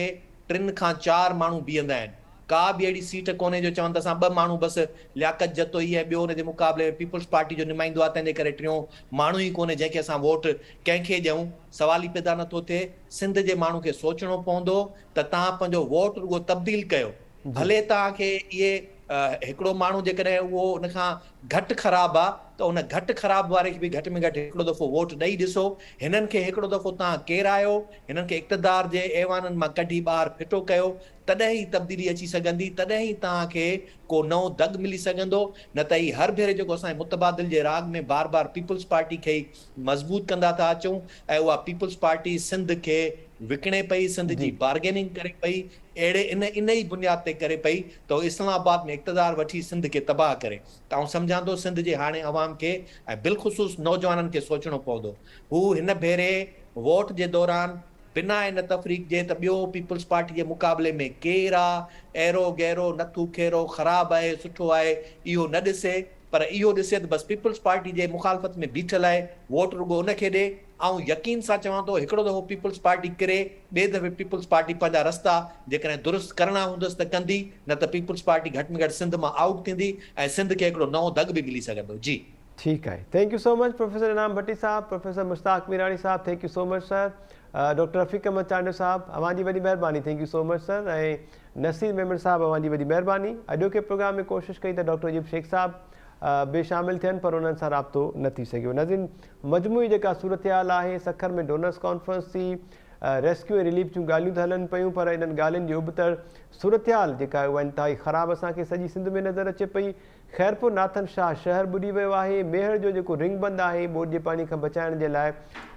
3 खां 4 माण्हू बीहंदा आहिनि। का बि अहिड़ी सीट कोन्हे जो चवनि त असां 2 माण्हू बसि लियाकत जतोई ऐं ॿियो हुन जे मुक़ाबले में पीपल्स पार्टी जो नुमाइंदो आहे, तंहिंजे करे 3 माण्हू ई कोन्हे जंहिंखे असां वोट कंहिंखे ॾियूं। सवाल ई पैदा नथो थिए। सिंध जे माण्हू खे सोचणो पवंदो त तव्हां पंहिंजो वोट रुगो तब्दील कयो। भले तव्हांखे इहे हिकिड़ो माण्हू जेकॾहिं उहो उन खां घटि ख़राबु आहे त उन घटि ख़राबु वारे खे बि घटि में घटि हिकिड़ो दफ़ो वोट ॾेई ॾिसो। हिननि खे हिकिड़ो दफ़ो तव्हां केरु आहियो, हिननि खे इक़्तिदार जे ऐवाननि मां कढी ॿाहिरि फिटो कयो, तॾहिं ई तब्दीली अची सघंदी, तॾहिं ई तव्हांखे को नओं दग मिली सघंदो। न त ई हर भेरे जेको असांजे मुतबादिल जे राग में बार बार पीपल्स पार्टी खे मज़बूत कंदा था अचूं ऐं उहा पीपल्स पार्टी सिंध खे विकिणे पई, सिंध जी बार्गेनिंग करे पई, अहिड़े इन ई बुनियाद ते करे पई त इस्लामाबाद में इक़्तिदार वठी सिंध खे तबाह करे। त आउं सम्झां थो सिंध जे हाणे अवाम खे ऐं बिलख़ुसूस नौजवाननि खे सोचणो पवंदो। हू हिन भेरे वोट जे दौरान बिना इन तफ़रीक जे त ॿियो पीपल्स पार्टी जे मुक़ाबले में केरु आहे, अहिड़ो गहरो नथू खेरो, ख़राबु आहे, सुठो आहे, इहो न ॾिसे, पर इहो ॾिसे त बसि पीपल्स पार्टी जे मुखालफ़त में बीठल आहे, वोट रुॻो उनखे ॾे। ऐं यकीन सां चवां थो, हिकिड़ो दफ़ो पीपल्स पार्टी किरे, ॿिए दफ़े पीपल्स पार्टी पंहिंजा रस्ता जेकॾहिं दुरुस्त करणा हूंदसि त कंदी, न त पीपल्स पार्टी घटि में घटि सिंध मां आउट थींदी ऐं सिंध खे हिकिड़ो नओं दग बि मिली सघंदो। जी ठीक है, thank you so much professor Inam Bhatti sahib, professor Mushtaq Mirani sahib, thank you so much sir. Doctor Rafiq Ahmed Chandio sahib, अवांजी वॾी महिरबानी, thank you so much sir. ऐं नसीर मेमन साहब, अवांजी वॾी महिरबानी। अॼोके प्रोग्राम में कोशिशि कई त डॉक्टर अजीब शेख साहब बि शामिल थियनि, पर उन्हनि सां राब्तो न थी सघियो। नाज़रीन, मजमूई जेका सूरत हाल आहे, सखर में डोनर्स कॉन्फ्रेंस थी, रेस्क्यू ऐं रिलीफ जूं ॻाल्हियूं त हलनि पियूं, पर इन्हनि ॻाल्हियुनि जी उबतड़ सूरत हाल जेका आहे उहा इंतिहाई ख़राबु असांखे सॼी सिंध में नज़र अचे पई। ख़ैरपुर नाथन शाह शहर ॿुॾी वियो आहे। मेहर जो जेको रिंग बंदि आहे ॿोॾि जे पाणी खां बचाइण जे लाइ,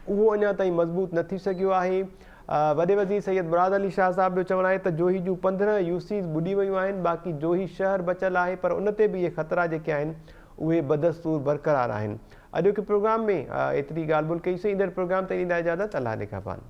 उहो अञा ताईं मज़बूत न थी सघियो आहे। वॾे वज़ीर सैयद मुराद अली शाह साहब जो चवणु आहे त जोही जूं 15 यूसीज़ ॿुॾी वियूं आहिनि, बाक़ी जोही शहर बचियलु आहे, पर उन ते बि इहे ख़तरा जेके आहिनि उहे बदस्तूर बरक़रार आहिनि। अॼोके प्रोग्राम में एतिरी ॻाल्हि ॿोल कईसीं। ईंदड़ प्रोग्राम ते ॾींदा इजाज़त। अलाह निगहबान।